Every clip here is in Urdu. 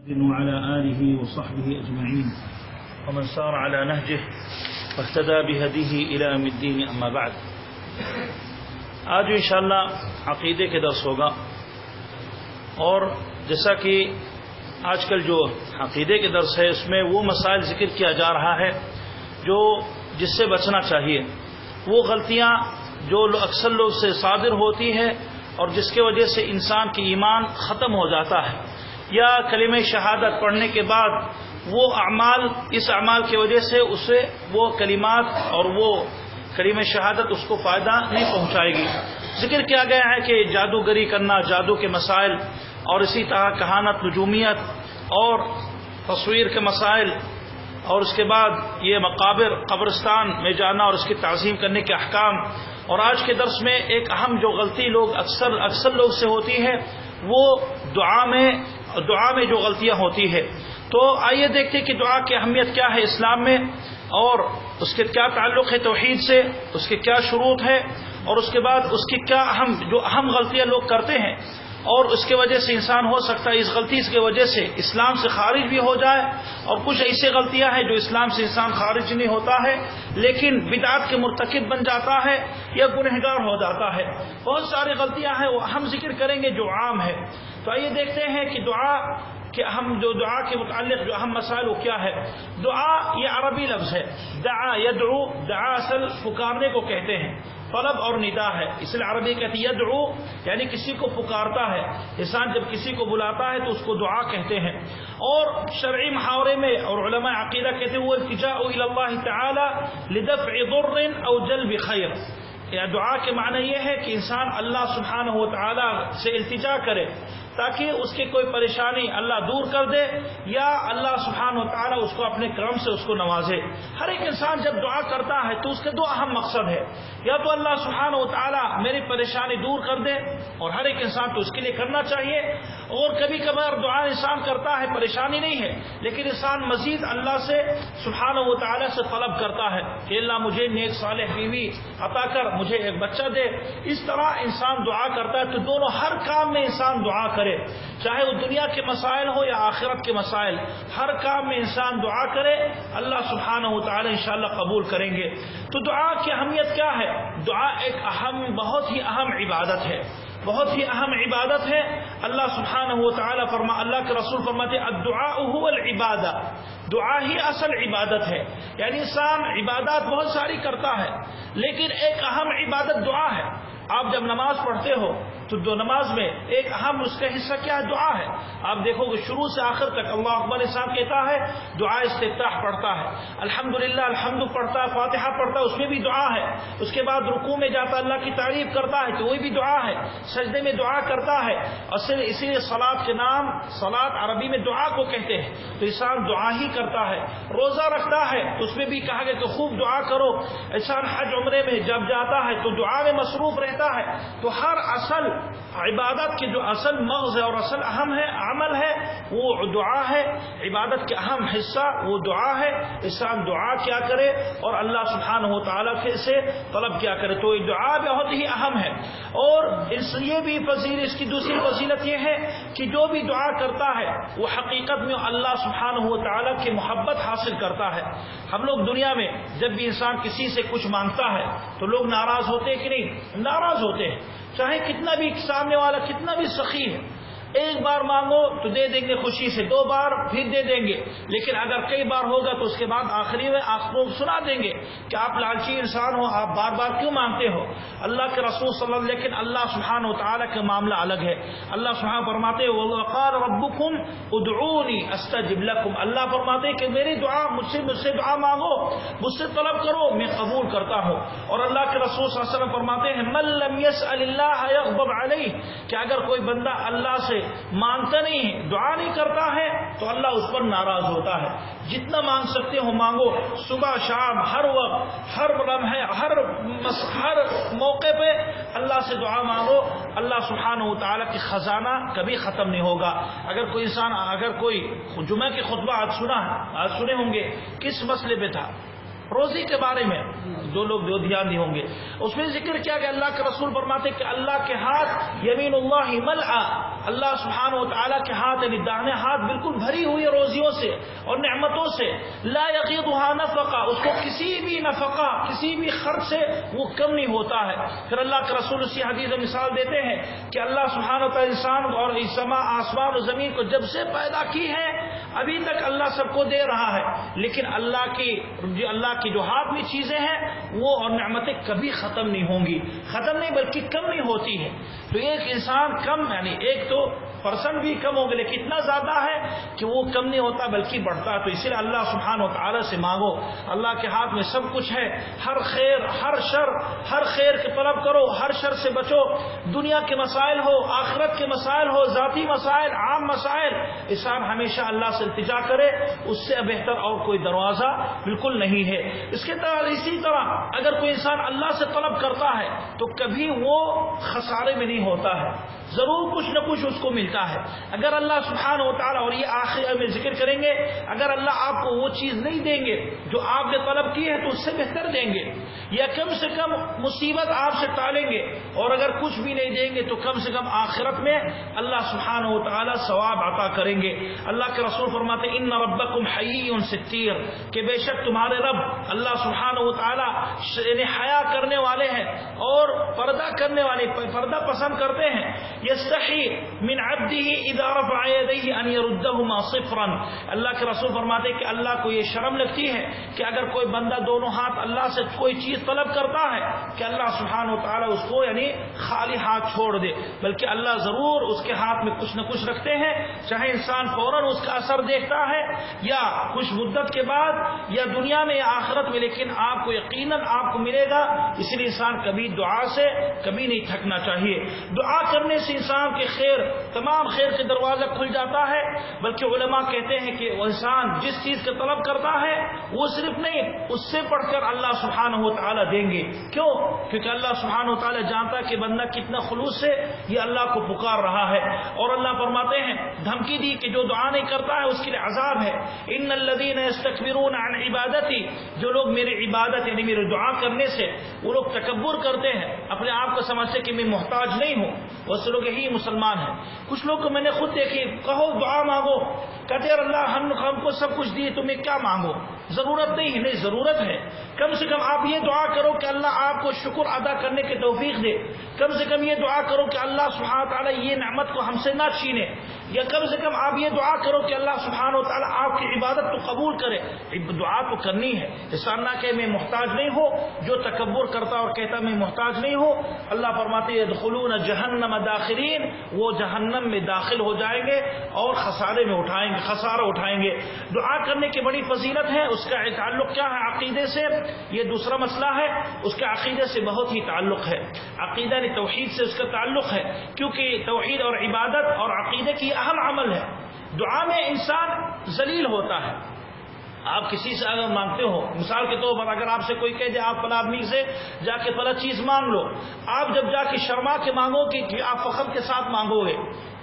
وعلى آله وصحبه أجمعين ومن سار على نهجه واهتدى بهديه إلى يوم الدين أما بعد. آج انشاءاللہ عقیدے کے درس ہوگا، اور جیسا کہ آج کل جو عقیدے کے درس ہے اس میں وہ مسائل ذکر کیا جا رہا ہے جو جس سے بچنا چاہیے، وہ غلطیاں جو اکثر لوگ سے صادر ہوتی ہے اور جس کی وجہ سے انسان کی ایمان ختم ہو جاتا ہے، یا کلمہ شہادت پڑھنے کے بعد وہ اس اعمال کی وجہ سے اسے وہ کلمات اور وہ کلمہ شہادت اس کو فائدہ نہیں پہنچائے گی. ذکر کیا گیا ہے کہ جادوگری کرنا، جادو کے مسائل، اور اسی طرح کہانت، نجومیت اور تصویر کے مسائل، اور اس کے بعد یہ مقابر، قبرستان میں جانا اور اس کی تعظیم کرنے کے احکام. اور آج کے درس میں ایک اہم جو غلطی اکثر لوگ سے ہوتی ہے وہ دعا میں جو غلطیاں ہوتی ہے. تو آئیے دیکھتے کہ دعا کی اہمیت کیا ہے اسلام میں، اور اس کے کیا تعلق ہے توحید سے، اس کے کیا شروط ہے، اور اس کے بعد اس کی کیا اہم غلطیاں لوگ کرتے ہیں، اور اس کی وجہ سے انسان ہو سکتا ہے اس غلطی کی وجہ سے اسلام سے خارج بھی ہو جائے، اور کچھ ایسے غلطیاں ہیں جو اسلام سے انسان خارج نہیں ہوتا ہے لیکن بدعت کے مرتکب بن جاتا ہے یا گنہگار ہو جاتا ہے. بہت ساری غلطیاں ہیں، وہ ہم ذکر کریں گے جو عام ہے. تو آئیے دیکھتے ہیں کہ دعا کے متعلق جو اہم مسائل وہ کیا ہے. دعا یہ عربی لفظ ہے، دعا یدعو، دعا اصل پکارنے کو کہتے ہیں، طلب اور ندا ہے، اس لیے عربی کہتی ہے یدعو یعنی کسی کو پکارتا ہے. انسان جب کسی کو بلاتا ہے تو اس کو دعا کہتے ہیں. اور شرعی محاورے میں اور علماء عقیدہ کہتے ہیں وہ التجاء الی اللہ تعالی لدفع ضر او جلب خیر. یا دعا کے معنی یہ ہے کہ انسان اللہ سبحانہ و تعالی سے التجا کرے تاکہ اس کی کوئی پریشانی اللہ دور کر دے، یا اللہ سبحانہ و تعالی اس کو اپنے کرم سے اس کو نوازے. ہر ایک انسان جب دعا کرتا ہے تو اس کے دو اہم مقصد ہے، یا تو اللہ سبحانہ و تعالی میری پریشانی دور کر دے، اور ہر ایک انسان تو اس کے لیے کرنا چاہیے. اور کبھی کبھار دعا انسان کرتا ہے پریشانی نہیں ہے لیکن انسان مزید اللہ سے سبحانہ و تعالی سے طلب کرتا ہے کہ اللہ مجھے نیک صالح بیوی عطا کر، مجھے ایک بچہ دے. اس طرح انسان دعا کرتا ہے. تو دونوں ہر کام میں انسان دعا کرے، چاہے وہ دنیا کے مسائل ہو یا آخرت کے مسائل، ہر کام میں انسان دعا کرے، اللہ سبحانہ و تعالی انشاءاللہ قبول کریں گے. تو دعا کی اہمیت کیا ہے؟ دعا ایک بہت ہی اہم عبادت ہے، بہت ہی اہم عبادت ہے. اللہ سبحانہ و تعالی اللہ کے رسول فرماتے الدعاء هو العبادہ، دعا ہی اصل عبادت ہے. یعنی انسان عبادات بہت ساری کرتا ہے لیکن ایک اہم عبادت دعا ہے. آپ جب نماز پڑھتے ہو تو نماز میں ایک اہم اس کا حصہ کیا ہے؟ دعا ہے. آپ دیکھو کہ شروع سے آخر تک اللہ اکبر انسان کہتا ہے، دعا استفتاح پڑھتا ہے، الحمدللہ الحمد پڑھتا ہے، فاتحہ پڑھتا ہے، اس میں بھی دعا ہے. اس کے بعد رکوع میں جاتا اللہ کی تعریف کرتا ہے تو وہ بھی دعا ہے، سجدے میں دعا کرتا ہے. اسی لیے صلاۃ کے نام، صلاۃ عربی میں دعا کو کہتے ہیں. تو انسان دعا ہی کرتا ہے. روزہ رکھتا ہے تو اس میں بھی کہا گیا کہ خوب دعا کرو. انسان حج عمرے میں جب جاتا ہے تو دعا میں مصروف رہتا ہے. تو ہر اصل عبادت کے جو اصل مغز ہے اور اصل اہم ہے عمل ہے وہ دعا ہے. عبادت کے اہم حصہ وہ دعا ہے. انسان دعا کیا کرے اور اللہ سبحانہ و تعالیٰ سے طلب کیا کرے. تو یہ دعا بہت ہی اہم ہے. اور اس کی دوسری فضیلت یہ ہے کہ جو بھی دعا کرتا ہے وہ حقیقت میں اللہ سبحانہ و تعالیٰ کی محبت حاصل کرتا ہے. ہم لوگ دنیا میں جب بھی انسان کسی سے کچھ مانگتا ہے تو لوگ ناراض ہوتے ہیں کہ نہیں؟ ناراض ہوتے ہیں. چاہے کتنا بھی سامنے والا کتنا بھی سخی ہے، ایک بار مانگو تو دے دیں گے خوشی سے، دو بار پھر دے دیں گے، لیکن اگر کئی بار ہوگا تو اس کے بعد آخری میں آپ کو سنا دیں گے کہ آپ لالچی انسان ہو، آپ بار بار کیوں مانگتے ہو. اللہ کے رسول صلی اللہ علیہ وسلم، لیکن اللہ سبحانہ و تعالیٰ کا معاملہ الگ ہے. اللہ سبحانہ فرماتے ہیں وَقَالَ رَبُّكُمْ اُدْعُونِي أَسْتَجِبْ لَكُمْ. اللہ فرماتے ہیں کہ میری دعا مجھ سے دعا مانگو، مجھ سے طلب کرو، میں قبول کرتا ہوں. اور اللہ کے رسول صلی اللہ علیہ وسلم فرماتے ہیں مَن لَمْ يَسْأَلِ اللَّهَ يَغْضَبْ عَلَيْهِ، کہ اگر کوئی بندہ اللہ سے مانگتا نہیں ہے، دعا نہیں کرتا ہے تو اللہ اس پر ناراض ہوتا ہے. جتنا مانگ سکتے ہو مانگو، صبح شام ہر وقت، ہر لمحے، ہر موقع پہ اللہ سے دعا مانگو. اللہ سبحانہ و تعالیٰ کی خزانہ کبھی ختم نہیں ہوگا. اگر کوئی جمعہ کے خطبہ آج سنے ہوں گے، کس مسئلے پہ تھا؟ روزی کے بارے میں جو لوگ جو دھیان دی ہوں گے، اس میں ذکر کیا کہ اللہ کے رسول فرماتے کہ اللہ کے ہاتھ یمین اللہ ملعا، اللہ سبحانہ و تعالیٰ کے ہاتھ یعنی داہنے ہاتھ بالکل بھری ہوئی روزیوں سے اور نعمتوں سے، لا یغیضها نفقہ، اس کو کسی بھی نفقہ کسی بھی خرچ سے وہ کم نہیں ہوتا ہے۔ پھر اللہ کے رسول اسی حدیث میں مثال دیتے ہیں کہ اللہ سبحانہ و تعالیٰ انسان اور سما آسمان اور زمین کو جب سے پیدا کی ہے ابھی تک اللہ سب کو دے رہا ہے، لیکن اللہ کی جو ہاتھ میں چیزیں ہیں وہ اور نعمتیں کبھی ختم نہیں ہوں گی، ختم نہیں بلکہ کم نہیں ہوتی ہے۔ تو ایک انسان کم یعنی ایک تو پرسنٹ بھی کم ہوگا لیکن اتنا زیادہ ہے کہ وہ کم نہیں ہوتا بلکہ بڑھتا ہے۔ تو اسی لیے اللہ سبحانہ و تعالیٰ سے مانگو، اللہ کے ہاتھ میں سب کچھ ہے، ہر خیر ہر شر، ہر خیر کے طلب کرو، ہر شر سے بچو، دنیا کے مسائل ہو، آخرت کے مسائل ہو، ذاتی مسائل، عام مسائل، انسان ہمیشہ اللہ سے التجا کرے، اس سے بہتر اور کوئی دروازہ بالکل نہیں ہے۔ اس کے اسی طرح اگر کوئی انسان اللہ سے طلب کرتا ہے تو کبھی وہ خسارے میں نہیں ہوتا ہے، ضرور کچھ نہ کچھ اس کو ملتا ہے۔ اگر اللہ سبحانہ و تعالیٰ، اور یہ آخر میں ذکر کریں گے، اگر اللہ آپ کو وہ چیز نہیں دیں گے جو آپ نے طلب کی ہے تو اس سے بہتر دیں گے، یا کم سے کم مصیبت آپ سے ٹالیں گے، اور اگر کچھ بھی نہیں دیں گے تو کم سے کم آخرت میں اللہ سبحانہ و تعالیٰ ثواب عطا کریں گے۔ اللہ کے رسول فرماتے ان ربکم حیی ستیر، کہ بے شک تمہارے رب اللہ سبحانہ و تعالیٰ یعنی حیا کرنے والے ہیں اور پردہ کرنے والے، پردہ پسند کرتے ہیں۔ یستحی من عبده اذا رفع یدیہ ان یردہما صفرا، اللہ کے رسول فرماتے کہ اللہ کو یہ شرم لگتی ہے کہ اگر کوئی بندہ دونوں ہاتھ اللہ سے کوئی چیز طلب کرتا ہے کہ اللہ سبحانہ و تعالیٰ اس کو یعنی خالی ہاتھ چھوڑ دے، بلکہ اللہ ضرور اس کے ہاتھ میں کچھ نہ کچھ رکھتے ہیں، چاہے انسان فوراً اس کا اثر دیکھتا ہے یا کچھ مدت کے بعد یا دنیا میں یا آخرت میں، لیکن آپ کو یقیناً آپ کو ملے گا۔ اس لیے انسان کبھی دعا سے کبھی نہیں تھکنا چاہیے۔ دعا کرنے سے انسان کے خیر، تمام خیر کے دروازہ کھل جاتا ہے، بلکہ علماء کہتے ہیں کہ وہ انسان جس چیز کا طلب کرتا ہے وہ صرف نہیں، اس سے پڑھ کر اللہ سبحانہ و تعالیٰ دیں گے۔ کیوں؟ کیونکہ اللہ سبحانہ و تعالیٰ جانتا ہے کہ بندہ کتنا خلوص سے یہ اللہ کو پکار رہا ہے، اور اللہ فرماتے ہیں دھمکی دی کہ جو دعا نہیں کرتا ہے اس کے لیے عذاب ہے۔ ان الذین یستکبرون عن عبادتی، جو لوگ میری عبادت یعنی میری دعا کرنے سے وہ لوگ تکبر کرتے ہیں، اپنے آپ کو سمجھتے کہ میں محتاج نہیں ہوں، وہ لوگ یہی مسلمان ہیں۔ کچھ لوگ کو میں نے خود دیکھے، کہو دعا مانگو، کہتے ہیں اللہ ہم کو سب کچھ دیے، تمہیں کیا مانگو، ضرورت نہیں ہے۔ نہیں، ضرورت ہے، کم سے کم آپ یہ دعا کرو کہ اللہ آپ کو شکر ادا کرنے کی توفیق دے، کم سے کم یہ دعا کرو کہ اللہ سبحانہ تعالیٰ یہ نعمت کو ہم سے نہ چھینے، یا کم سے کم آپ یہ دعا کرو کہ اللہ سبحانہ تعالیٰ آپ کی عبادت کو قبول کرے۔ دعا تو کرنی ہے، انسان نہ کہ میں محتاج نہیں ہو، جو تکبر کرتا اور کہتا میں محتاج نہیں ہوں، اللہ فرماتے یدخلون جہنم داخرین، وہ جہنم میں داخل ہو جائیں گے اور خسارے میں خسارہ اٹھائیں گے۔ دعا کرنے کی بڑی فضیلت ہے، اس کا تعلق کیا ہے عقیدے سے، یہ دوسرا مسئلہ ہے، اس کے عقیدے سے بہت ہی تعلق ہے، عقیدہ نے توحید سے اس کا تعلق ہے، کیونکہ توحید اور عبادت اور عقیدے کی اہم عمل ہے۔ دعا میں انسان ذلیل ہوتا ہے، آپ کسی سے اگر مانگتے ہو، مثال کے طور پر اگر آپ سے کوئی کہہ دے آپ فلاں آدمی سے جا کے فلاں چیز مانگ لو، آپ جب جا کے شرما کے مانگو کہ آپ فخر کے ساتھ مانگو گے،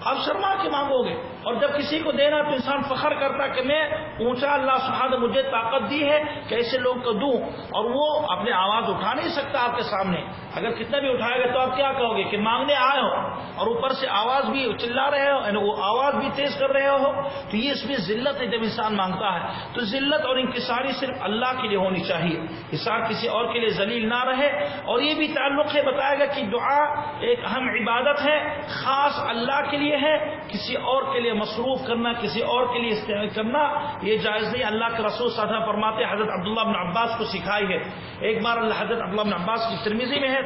آپ شرما کے مانگو گے، اور جب کسی کو دینا تو انسان فخر کرتا کہ میں اونچا اللہ سبحانہ مجھے طاقت دی ہے کہ ایسے لوگ کو دوں، اور وہ اپنے آواز اٹھا نہیں سکتا آپ کے سامنے، اگر کتنا بھی اٹھائے گا تو آپ کیا کہو گے کہ مانگنے آئے ہو، اور اوپر سے آواز بھی چلا رہے ہو، یعنی وہ آواز بھی تیز کر رہے ہو، تو یہ اس میں ذلت ہے۔ جب انسان مانگتا ہے تو ذلت اور انکساری صرف اللہ کے لیے ہونی چاہیے، انسان کسی اور کے لیے ذلیل نہ رہے۔ اور یہ بھی تعلق ہے، بتایا گا کہ دعا ایک اہم عبادت ہے، خاص اللہ کے لیے ہے، کسی اور کے لیے مصروف کرنا، کسی اور کے لیے استعمال کرنا یہ جائز نہیں۔ اللہ کے رسول صلی اللہ علیہ وسلم فرماتے حضرت عبداللہ بن عباس کو سکھائی ہے، ایک بار حضرت عبداللہ بن عباس کی ترمذی میں ہے،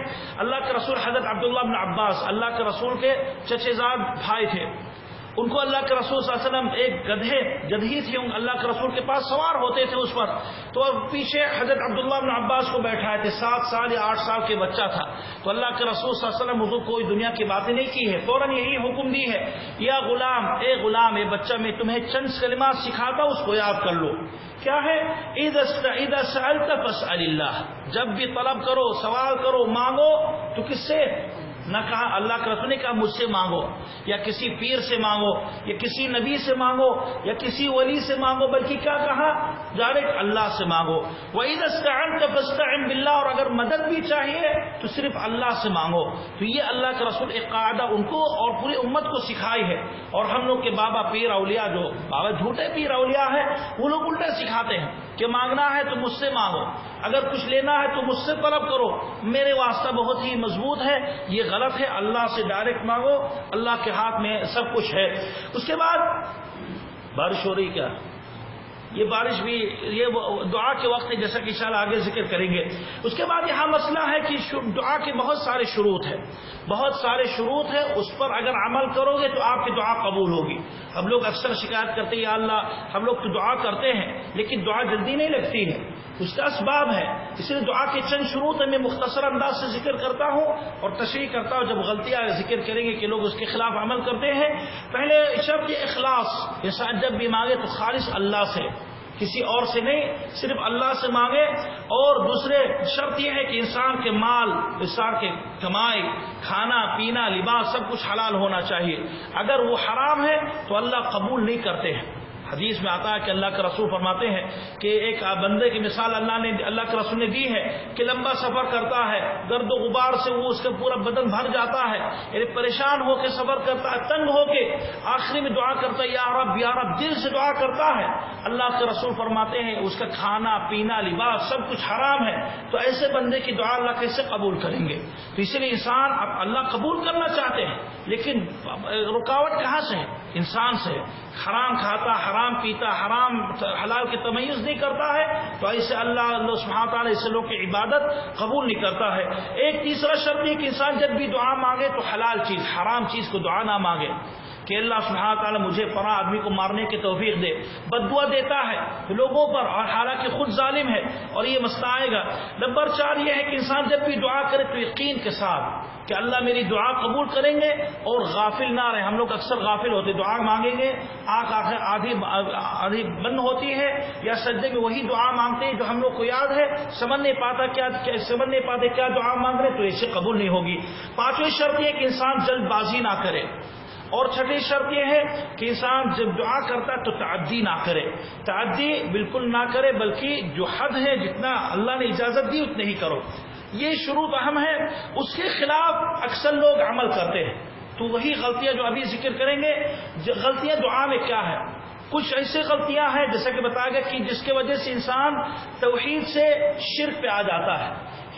اللہ کے رسول حضرت عبداللہ بن عباس اللہ کے رسول کے چچے زاد بھائی تھے، ان کو اللہ کے رسول صلی اللہ علیہ وسلم ایک گدھی تھی، اللہ کے رسول کے پاس سوار ہوتے تھے اس پر، تو پیچھے حضرت عبداللہ بن عباس کو بیٹھائے تھے، 7 سال یا 8 سال کے بچہ تھا، تو اللہ کے رسول صلی اللہ علیہ وسلم حضور کوئی دنیا کی باتیں نہیں کی ہے، فوراً یہی حکم دی ہے، یا غلام، اے غلام، اے بچہ، میں تمہیں چند کلمات سکھاتا ہوں، اس کو یاد کر لو۔ کیا ہے؟ اذا سألت فاسأل اللہ، جب بھی طلب کرو، سوال کرو، مانگو تو کس سے؟ نہ کہا اللہ کے رسول نے کہا مجھ سے مانگو یا کسی پیر سے مانگو یا کسی نبی سے مانگو یا کسی ولی سے مانگو، بلکہ کیا کہا؟ ڈائریکٹ اللہ سے مانگو۔ وَإِذَا اسْتَعَنْتَ فَاسْتَعِنْ بِاللَّهِ، اور اگر مدد بھی چاہیے تو صرف اللہ سے مانگو۔ تو یہ اللہ کے رسول ایک قاعدہ ان کو اور پوری امت کو سکھائی ہے۔ اور ہم لوگ کے بابا پیر اولیاء، جو بابا جھوٹے پیر اولیاء ہے، وہ لوگ الٹا سکھاتے ہیں کہ مانگنا ہے تو مجھ سے مانگو، اگر کچھ لینا ہے تو مجھ سے طلب کرو، میرے واسطہ بہت ہی مضبوط ہے۔ یہ غلط ہے، اللہ سے ڈائریکٹ مانگو، اللہ کے ہاتھ میں سب کچھ ہے۔ اس کے بعد بارش ہو رہی کیا؟ یہ بارش بھی یہ دعا کے وقت ہے، جیسا کہ انشاءاللہ آگے ذکر کریں گے۔ اس کے بعد یہاں مسئلہ ہے کہ دعا کے بہت سارے شروط ہیں، بہت سارے شروط ہیں، اس پر اگر عمل کرو گے تو آپ کی دعا قبول ہوگی۔ ہم لوگ اکثر شکایت کرتے ہیں یا اللہ ہم لوگ تو دعا کرتے ہیں لیکن دعا جلدی نہیں لگتی ہے، اس کا اسباب ہے۔ اس لیے دعا کے چند شروط میں مختصر انداز سے ذکر کرتا ہوں اور تشریح کرتا ہوں، جب غلطیاں ذکر کریں گے کہ لوگ اس کے خلاف عمل کرتے ہیں۔ پہلے شرط اخلاص، انسان جب بھی مانگے تو خالص اللہ سے، کسی اور سے نہیں، صرف اللہ سے مانگے۔ اور دوسرے شرط یہ ہے کہ انسان کے مال، انسان کے کمائی، کھانا پینا، لباس سب کچھ حلال ہونا چاہیے۔ اگر وہ حرام ہے تو اللہ قبول نہیں کرتے ہیں۔ حدیث میں آتا ہے کہ اللہ کے رسول فرماتے ہیں کہ ایک بندے کی مثال اللہ کے رسول نے دی ہے کہ لمبا سفر کرتا ہے، گرد و غبار سے وہ اس کا پورا بدن بھر جاتا ہے، یعنی پریشان ہو کے سفر کرتا ہے، تنگ ہو کے آخری میں دعا کرتا ہے یا رب، دل سے دعا کرتا ہے۔ اللہ کے رسول فرماتے ہیں اس کا کھانا پینا لباس سب کچھ حرام ہے، تو ایسے بندے کی دعا اللہ کیسے قبول کریں گے؟ تو اس لیے انسان اب اللہ قبول کرنا چاہتے ہیں لیکن رکاوٹ کہاں سے ہے؟ انسان سے۔ حرام کھاتا، حرام پیتا، حرام حلال کی تمیز نہیں کرتا ہے تو ایسے اللہ سبحانہ تعالیٰ ایسے لوگ کی عبادت قبول نہیں کرتا ہے۔ ایک تیسرا شرط یہ کہ انسان جب بھی دعا مانگے تو حلال چیز، حرام چیز کو دعا نہ مانگے کہ اللہ سبحانہ تعالیٰ مجھے فلاں آدمی کو مارنے کی توفیق دے۔ بد دعا دیتا ہے لوگوں پر اور حالانکہ خود ظالم ہے، اور یہ مسئلہ آئے گا۔ نمبر 4 یہ ہے کہ انسان جب بھی دعا کرے تو یقین کے ساتھ کہ اللہ میری دعا قبول کریں گے، اور غافل نہ رہے۔ ہم لوگ اکثر غافل ہوتے، دعا مانگیں گے آنکھ آدھی بند ہوتی ہے یا سجدے میں وہی دعا مانگتے ہیں جو ہم لوگ کو یاد ہے، سمجھ نہیں پاتے کیا دعا مانگ رہے، تو اسے قبول نہیں ہوگی۔ 5ویں شرط یہ کہ انسان جلد بازی نہ کرے، اور 6ٹھی شرط یہ ہے کہ انسان جب دعا کرتا ہے تو تعدی نہ کرے، تعدی بالکل نہ کرے، بلکہ جو حد ہے جتنا اللہ نے اجازت دی اتنے ہی کرو۔ یہ شروط اہم ہے، اس کے خلاف اکثر لوگ عمل کرتے ہیں، تو وہی غلطیاں جو ابھی ذکر کریں گے۔ غلطیاں دعا میں کیا ہے؟ کچھ ایسے غلطیاں ہیں جیسا کہ بتایا گیا کہ جس کے وجہ سے انسان توحید سے شرک پہ آ جاتا ہے،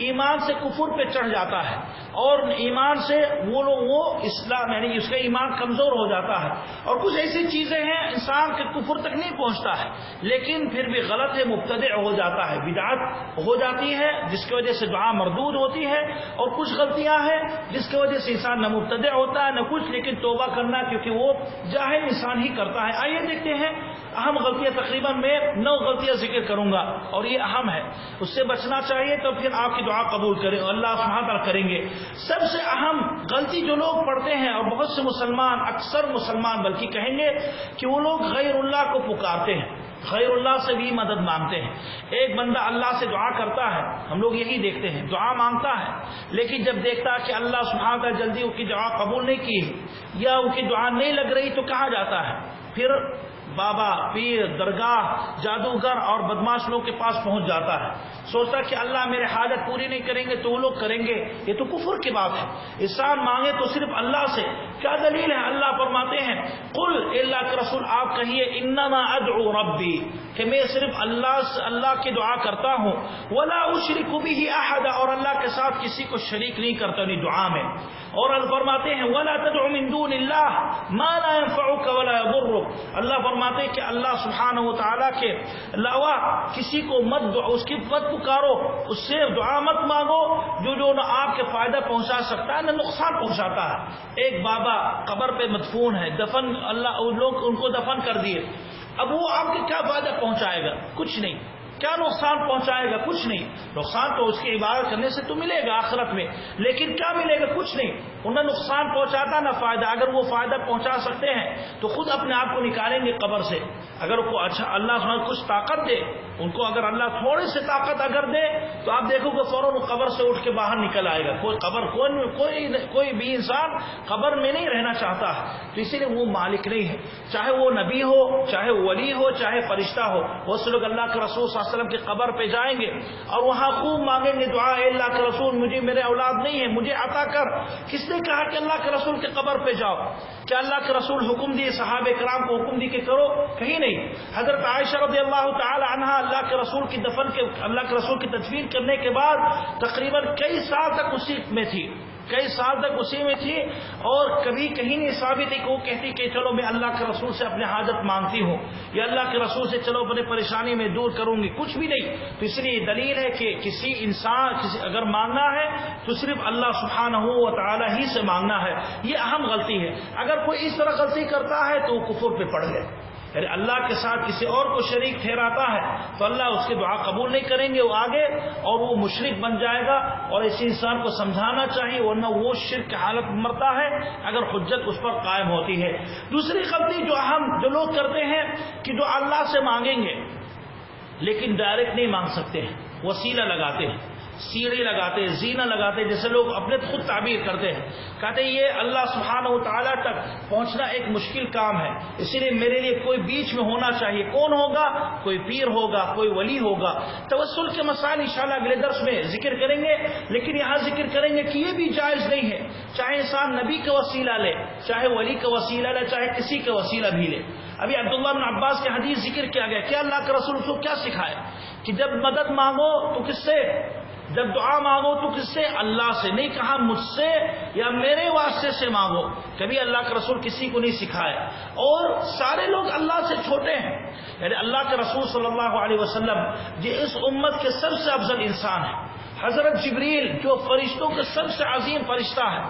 ایمان سے کفر پہ چڑھ جاتا ہے، اور ایمان سے وہ اسلام یعنی اس کا ایمان کمزور ہو جاتا ہے۔ اور کچھ ایسی چیزیں ہیں انسان کے کفر تک نہیں پہنچتا ہے لیکن پھر بھی غلط ہے، مبتدع ہو جاتا ہے، بدعت ہو جاتی ہے جس کی وجہ سے دعا مردود ہوتی ہے۔ اور کچھ غلطیاں ہیں جس کی وجہ سے انسان نہ مبتدع ہوتا ہے نہ کچھ، لیکن توبہ کرنا کیونکہ وہ جاہل انسان ہی کرتا ہے۔ آئیے دیکھتے ہیں اہم غلطیاں، تقریباً میں 9 غلطیاں ذکر کروں گا اور یہ اہم ہے، اس سے بچنا چاہیے تو پھر آپ کی دعا قبول کریں، اللہ سبحانہ تعالیٰ کریں گے۔ سب سے اہم غلطی جو لوگ پڑھتے ہیں، اور بہت سے مسلمان، اکثر مسلمان بلکہ کہیں گے کہ وہ لوگ غیر اللہ کو پکارتے ہیں، غیر اللہ سے بھی مدد مانگتے ہیں۔ ایک بندہ اللہ سے دعا کرتا ہے، ہم لوگ یہی دیکھتے ہیں، دعا مانگتا ہے لیکن جب دیکھتا ہے کہ اللہ سبحانہ تعالیٰ جلدی ان کی دعا قبول نہیں کی یا ان کی دعا نہیں لگ رہی تو کہا جاتا ہے، پھر بابا، پیر، درگاہ، جادوگر اور بدماش لوگ کے پاس پہنچ جاتا ہے، سوچتا کہ اللہ میرے حاجت پوری نہیں کریں گے تو وہ لوگ کریں گے۔ یہ تو کفر کی بات ہے۔ انسان مانگے تو صرف اللہ سے۔ کیا دلیل ہے؟ اللہ فرماتے ہیں قل، اللہ کے رسول آپ کہیے انما ادعو ربی، کہ میں صرف اللہ کی دعا کرتا ہوں، ولا اشرک بہ احد، اور اللہ کے ساتھ کسی کو شریک نہیں کرتا نہیں دعا میں۔ اور اللہ فرماتے ہیں ولا تدع من دون اللہ ما لا ينفعك ولا يضرك، اللہ فرماتے ہیں کہ اللہ سبحانہ و تعالیٰ کے علاوہ کسی کو اس کی مت پکارو، اس سے دعا مت مانگو جو نہ آپ کے فائدہ پہنچا سکتا ہے نہ نقصان پہنچاتا ہے۔ ایک بابا قبر پہ مدفون ہے، دفن اللہ لوگ ان کو دفن کر دیے، اب وہ آپ کے کیا فائدہ پہنچائے گا؟ کچھ نہیں۔ کیا نقصان پہنچائے گا؟ کچھ نہیں۔ نقصان تو اس کی عبادت کرنے سے تو ملے گا آخرت میں، لیکن کیا ملے گا؟ کچھ نہیں۔ انہیں نقصان پہنچاتا نہ فائدہ. اگر وہ فائدہ پہنچا سکتے ہیں تو خود اپنے آپ کو نکالیں گے قبر سے. اگر کو اچھا اللہ سبحانہ کچھ طاقت دے ان کو, اگر اللہ تھوڑی سی طاقت اگر دے تو آپ دیکھو کہ فوراً وہ قبر سے اٹھ کے باہر نکل آئے گا. کوئی بھی انسان قبر میں نہیں رہنا چاہتا ہے, تو اسی لیے وہ مالک نہیں ہے. چاہے وہ نبی ہو, چاہے ولی ہو, چاہے فرشتہ ہو. بہت سے لوگ اللہ کے رسول صلی اللہ علیہ وسلم کی قبر پہ جائیں گے اور وہاں خوب مانگیں گے دعا, اے اللہ کے رسول مجھے میرے اولاد نہیں ہے مجھے عطا کر. کس نے کہا کہ اللہ کے رسول کے قبر پہ جاؤ؟ کیا اللہ کے رسول حکم دیے صحابہ کرام کو حکم دی کہ کرو؟ کہیں نہیں. حضرت عائشہ رضی اللہ تعالی عنہا اللہ کے رسول کی اللہ کے رسول کی تدفین کرنے کے بعد تقریباً کئی سال تک اسی میں تھی اور کبھی کہیں نہیں ثابت ہے کہ وہ کہتی کہ چلو میں اللہ کے رسول سے اپنے حاجت مانگتی ہوں یا اللہ کے رسول سے چلو اپنے پریشانی میں دور کروں گی, کچھ بھی نہیں. تو اس لیے دلیل ہے کہ کسی اگر مانگنا ہے تو صرف اللہ سبحانہ و تعالی ہی سے مانگنا ہے. یہ اہم غلطی ہے. اگر کوئی اس طرح غلطی کرتا ہے تو وہ کفر پہ پڑ گئے, یعنی اللہ کے ساتھ کسی اور کو شریک ٹھہراتا ہے تو اللہ اس کی دعا قبول نہیں کریں گے وہ آگے, اور وہ مشرک بن جائے گا. اور ایسے انسان کو سمجھانا چاہیے ورنہ وہ شرک کی حالت میں مرتا ہے اگر حجت اس پر قائم ہوتی ہے. دوسری غلطی جو لوگ کرتے ہیں کہ جو اللہ سے مانگیں گے لیکن ڈائریکٹ نہیں مانگ سکتے ہیں, وسیلہ لگاتے ہیں, سیڑھی لگاتے ہیں, زینہ لگاتے ہیں. جیسے لوگ اپنے خود تعبیر کرتے ہیں, کہتے ہیں یہ اللہ سبحانہ و تعالیٰ تک پہنچنا ایک مشکل کام ہے, اسی لیے میرے لیے کوئی بیچ میں ہونا چاہیے. کون ہوگا؟ کوئی پیر ہوگا, کوئی ولی ہوگا. توسل کے مسائل انشاءاللہ اگلے درس میں ذکر کریں گے, لیکن یہاں ذکر کریں گے کہ یہ بھی جائز نہیں ہے. چاہے انسان نبی کا وسیلہ لے, چاہے ولی کا وسیلہ لے, چاہے کسی کا وسیلہ بھی لے. ابھی عبداللہ بن عباس کے حدیث ذکر کیا گیا. کیا اللہ کے رسول کو کیا سکھائے کہ جب مدد مانگو تو کس سے, جب دعا مانگو تو کس سے؟ اللہ سے. نہیں کہا مجھ سے یا میرے واسطے سے مانگو. کبھی اللہ کے رسول کسی کو نہیں سکھائے. اور سارے لوگ اللہ سے چھوٹے ہیں, یعنی اللہ کے رسول صلی اللہ علیہ وسلم جو اس امت کے سب سے افضل انسان ہے, حضرت جبریل جو فرشتوں کے سب سے عظیم فرشتہ ہے,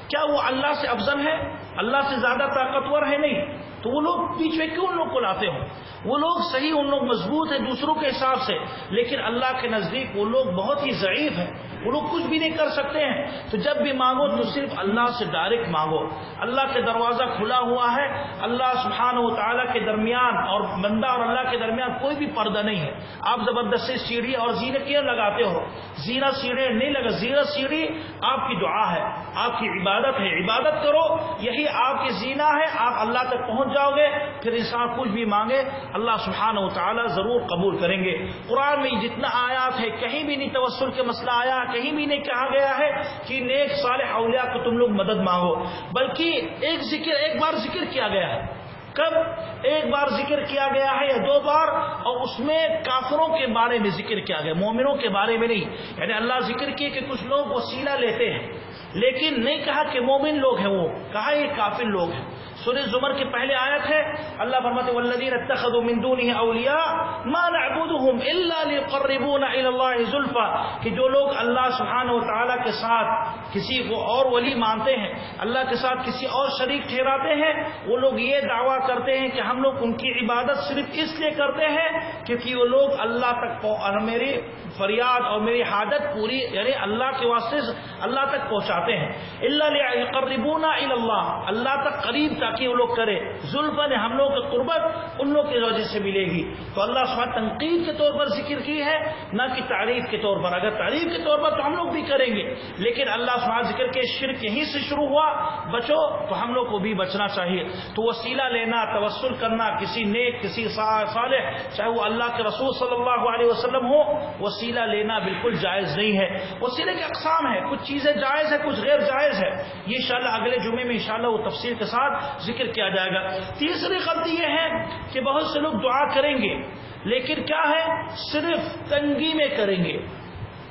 کیا وہ اللہ سے افضل ہے؟ اللہ سے زیادہ طاقتور ہے؟ نہیں. تو وہ لوگ بیچ میں کیوں ان لوگ کو لاتے ہوں؟ وہ لوگ صحیح ان لوگ مضبوط ہیں دوسروں کے حساب سے, لیکن اللہ کے نزدیک وہ لوگ بہت ہی ضعیف ہیں, وہ لوگ کچھ بھی نہیں کر سکتے ہیں. تو جب بھی مانگو تو صرف اللہ سے ڈائریکٹ مانگو. اللہ کے دروازہ کھلا ہوا ہے, اللہ سبحانہ و تعالیٰ کے درمیان اور بندہ اور اللہ کے درمیان کوئی بھی پردہ نہیں ہے. آپ زبردستی سیڑھی اور زینہ کیوں لگاتے ہو؟ زینہ سیڑھی نہیں لگا, زینہ سیڑھی آپ کی دعا ہے, آپ کی عبادت ہے. عبادت کرو, یہی آپ کی زینہ ہے, آپ اللہ تک پہنچ جاؤ گے. پھر انسان کچھ بھی مانگے اللہ سبحانہ و تعالیٰ ضرور قبول کریں گے. قرآن میں جتنا آیات ہے کہیں بھی نہیں توسل کے مسئلہ آیا, کہیں بھی نہیں کہا گیا ہے کہ نیک صالح اولیاء کو تم لوگ مدد مانگو, بلکہ ایک بار ذکر کیا گیا ہے. کب؟ ایک بار ذکر کیا گیا ہے یا دو بار, اور اس میں کافروں کے بارے میں ذکر کیا گیا, مومنوں کے بارے میں نہیں. یعنی اللہ ذکر کیے کہ کچھ لوگ وسیلہ لیتے ہیں, لیکن نہیں کہا کہ مومن لوگ ہیں, وہ کہا یہ کافر لوگ ہیں. سورہ زمر کی پہلے آیت ہے, اللہ فرماتے ہیں والذین اتخذوا من دونه اولیاء ما نعبدهم الا ليقربونا الى الله زلفى, کہ جو لوگ اللہ سبحانہ و تعالیٰ کے ساتھ کسی کو اور ولی مانتے ہیں, اللہ کے ساتھ کسی اور شریک ٹھہراتے ہیں, وہ لوگ یہ دعویٰ کرتے ہیں کہ ہم لوگ ان کی عبادت صرف اس لیے کرتے ہیں کیونکہ وہ لوگ اللہ تک میری فریاد اور میری حاجت پوری, یعنی اللہ کے واسطے اللہ تک پہنچاتے ہیں. الا ليقربونا الى الله, اللہ تک قریب تاکہ وہ لوگ کرے. زلفا نے ہم لوگ کی قربت ان لوگ کی وجہ سے ملے گی. تو اللہ سبحانہ تنقید کے طور پر ذکر کی ہے, نہ کہ تعریف کے طور پر. اگر تعریف کے طور پر تو ہم لوگ بھی کریں گے, لیکن اللہ سبحانہ ذکر کے شرک یہیں سے شروع ہوا, بچو, تو ہم لوگ کو بھی بچنا چاہیے. تو وسیلہ لینا, توسل کرنا کسی نیک, کسی صالح, چاہے وہ اللہ کے رسول صلی اللہ علیہ وسلم ہو, وسیلہ لینا بالکل جائز نہیں ہے. وسیلے کے اقسام ہیں, کچھ چیزیں جائز ہے, کچھ غیر جائز ہے. یہ انشاءاللہ اگلے جمعے میں انشاءاللہ وہ تفصیل کے ساتھ ذکر کیا جائے گا. تیسری غلطی یہ ہے کہ بہت سے لوگ دعا کریں گے لیکن کیا ہے, صرف تنگی میں کریں گے.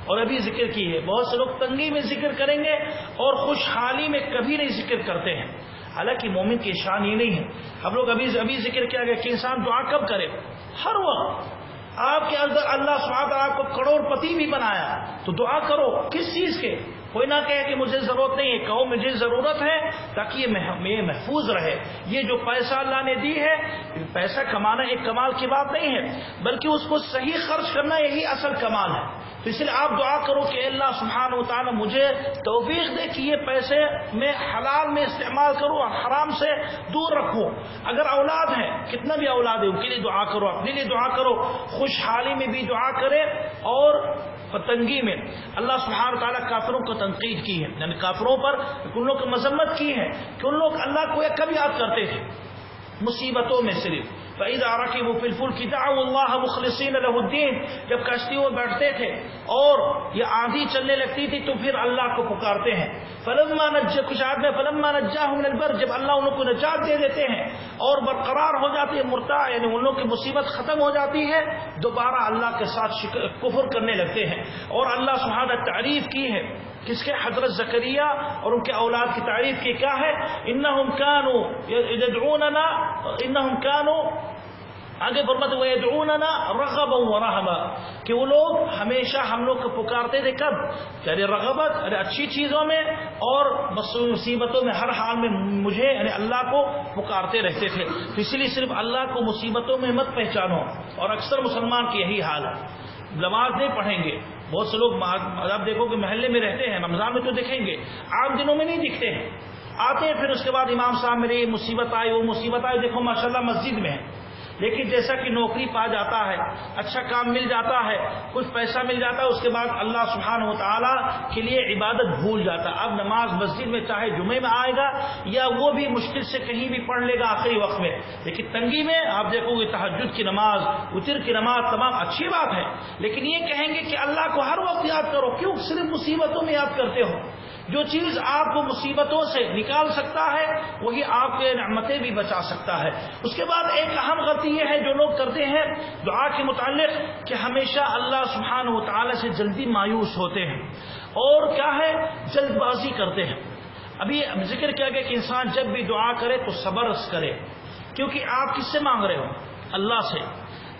اور ابھی ذکر کی ہے, بہت سے لوگ تنگی میں ذکر کریں گے اور خوشحالی میں کبھی نہیں ذکر کرتے ہیں. حالانکہ مومن کی شان یہ نہیں ہے. ہم لوگ ابھی ذکر کیا گیا کہ انسان دعا کب کرے؟ ہر وقت. آپ کے اندر اللہ سبحانہ آپ کو کروڑ پتی بھی بنایا تو دعا کرو. کس چیز کے؟ کوئی نہ کہے کہ مجھے ضرورت نہیں ہے, کہو مجھے ضرورت ہے تاکہ یہ محفوظ رہے. یہ جو پیسہ اللہ نے دی ہے, پیسہ کمانا ایک کمال کی بات نہیں ہے, بلکہ اس کو صحیح خرچ کرنا یہی اصل کمال ہے. تو اس لیے آپ دعا کرو کہ اللہ سبحانہ و تعالی مجھے توفیق دے کہ یہ پیسے میں حلال میں استعمال کروں اور حرام سے دور رکھوں. اگر اولاد ہے، کتنا بھی اولاد ہے، ان کے لیے دعا کرو، اپنے لیے دعا کرو، خوشحالی میں بھی دعا کرے اور تنگی میں. اللہ سبحانہ تعالیٰ کافروں کو تنقید کی ہے، یعنی کافروں پر ان لوگ کی مذمت کی ہے کہ ان لوگ اللہ کو کب یاد کرتے تھے؟ مصیبتوں میں صرف. فَإِذَا رَكِبُوا فِي الْفُلْكِ دَعَوُا اللَّهَ مُخْلِصِينَ لَهُ الدِّينَ، جب کشتیوں میں بیٹھتے تھے اور یہ آندھی چلنے لگتی تھی تو پھر اللہ کو پکارتے ہیں. فَلَمَّا نَجَّاهُمْ، کچھ آیت میں فَلَمَّا نَجَّاهُمْ مِنَ الْبَرِّ، جب اللہ ان کو نجات دے دیتے ہیں اور برقرار ہو جاتی ہے مرتاع، یعنی ان لوگ کی مصیبت ختم ہو جاتی ہے، دوبارہ اللہ کے ساتھ کفر کرنے لگتے ہیں. اور اللہ سبحانہ تعریف کی ہے کس کے؟ حضرت زکریا اور ان کے اولاد کی تعریف کی. کیا ہے؟ انہم کانوا یدعوننا، انہم کانوا، آگے فرماتے ہیں یدعوننا رغبا ورہبا، کہ وہ لوگ ہمیشہ ہم لوگ کو پکارتے تھے. کب؟ یعنی رغبت، یعنی اچھی چیزوں میں، اور مصیبتوں میں، ہر حال میں مجھے یعنی اللہ کو پکارتے رہتے تھے. تو اس لیے صرف اللہ کو مصیبتوں میں مت پہچانو. اور اکثر مسلمان کی یہی حال ہے، نماز نہیں پڑھیں گے. بہت سے لوگ آپ دیکھو کہ محلے میں رہتے ہیں، رمضان میں تو دیکھیں گے، عام دنوں میں نہیں دکھتے ہیں. آتے ہیں پھر اس کے بعد امام صاحب میری یہ مصیبت آئی، وہ مصیبت آئی، دیکھو ماشاءاللہ مسجد میں ہے، لیکن جیسا کہ نوکری پا جاتا ہے، اچھا کام مل جاتا ہے، کچھ پیسہ مل جاتا ہے، اس کے بعد اللہ سبحانہ و تعالیٰ کے لیے عبادت بھول جاتا ہے. اب نماز مسجد میں چاہے جمعے میں آئے گا یا وہ بھی مشکل سے کہیں بھی پڑھ لے گا آخری وقت میں، لیکن تنگی میں آپ دیکھو گے تہجد کی نماز، وتر کی نماز، تمام اچھی بات ہے، لیکن یہ کہیں گے کہ اللہ کو ہر وقت یاد کرو. کیوں صرف مصیبتوں میں یاد کرتے ہو؟ جو چیز آپ کو مصیبتوں سے نکال سکتا ہے وہی آپ کے نعمتیں بھی بچا سکتا ہے. اس کے بعد ایک اہم غلطی یہ ہے جو لوگ کرتے ہیں دعا کے متعلق کہ ہمیشہ اللہ سبحانہ و تعالی سے جلدی مایوس ہوتے ہیں اور کیا ہے، جلد بازی کرتے ہیں. ابھی ذکر کیا گیا کہ انسان جب بھی دعا کرے تو صبر کرے، کیونکہ آپ کس سے مانگ رہے ہو؟ اللہ سے.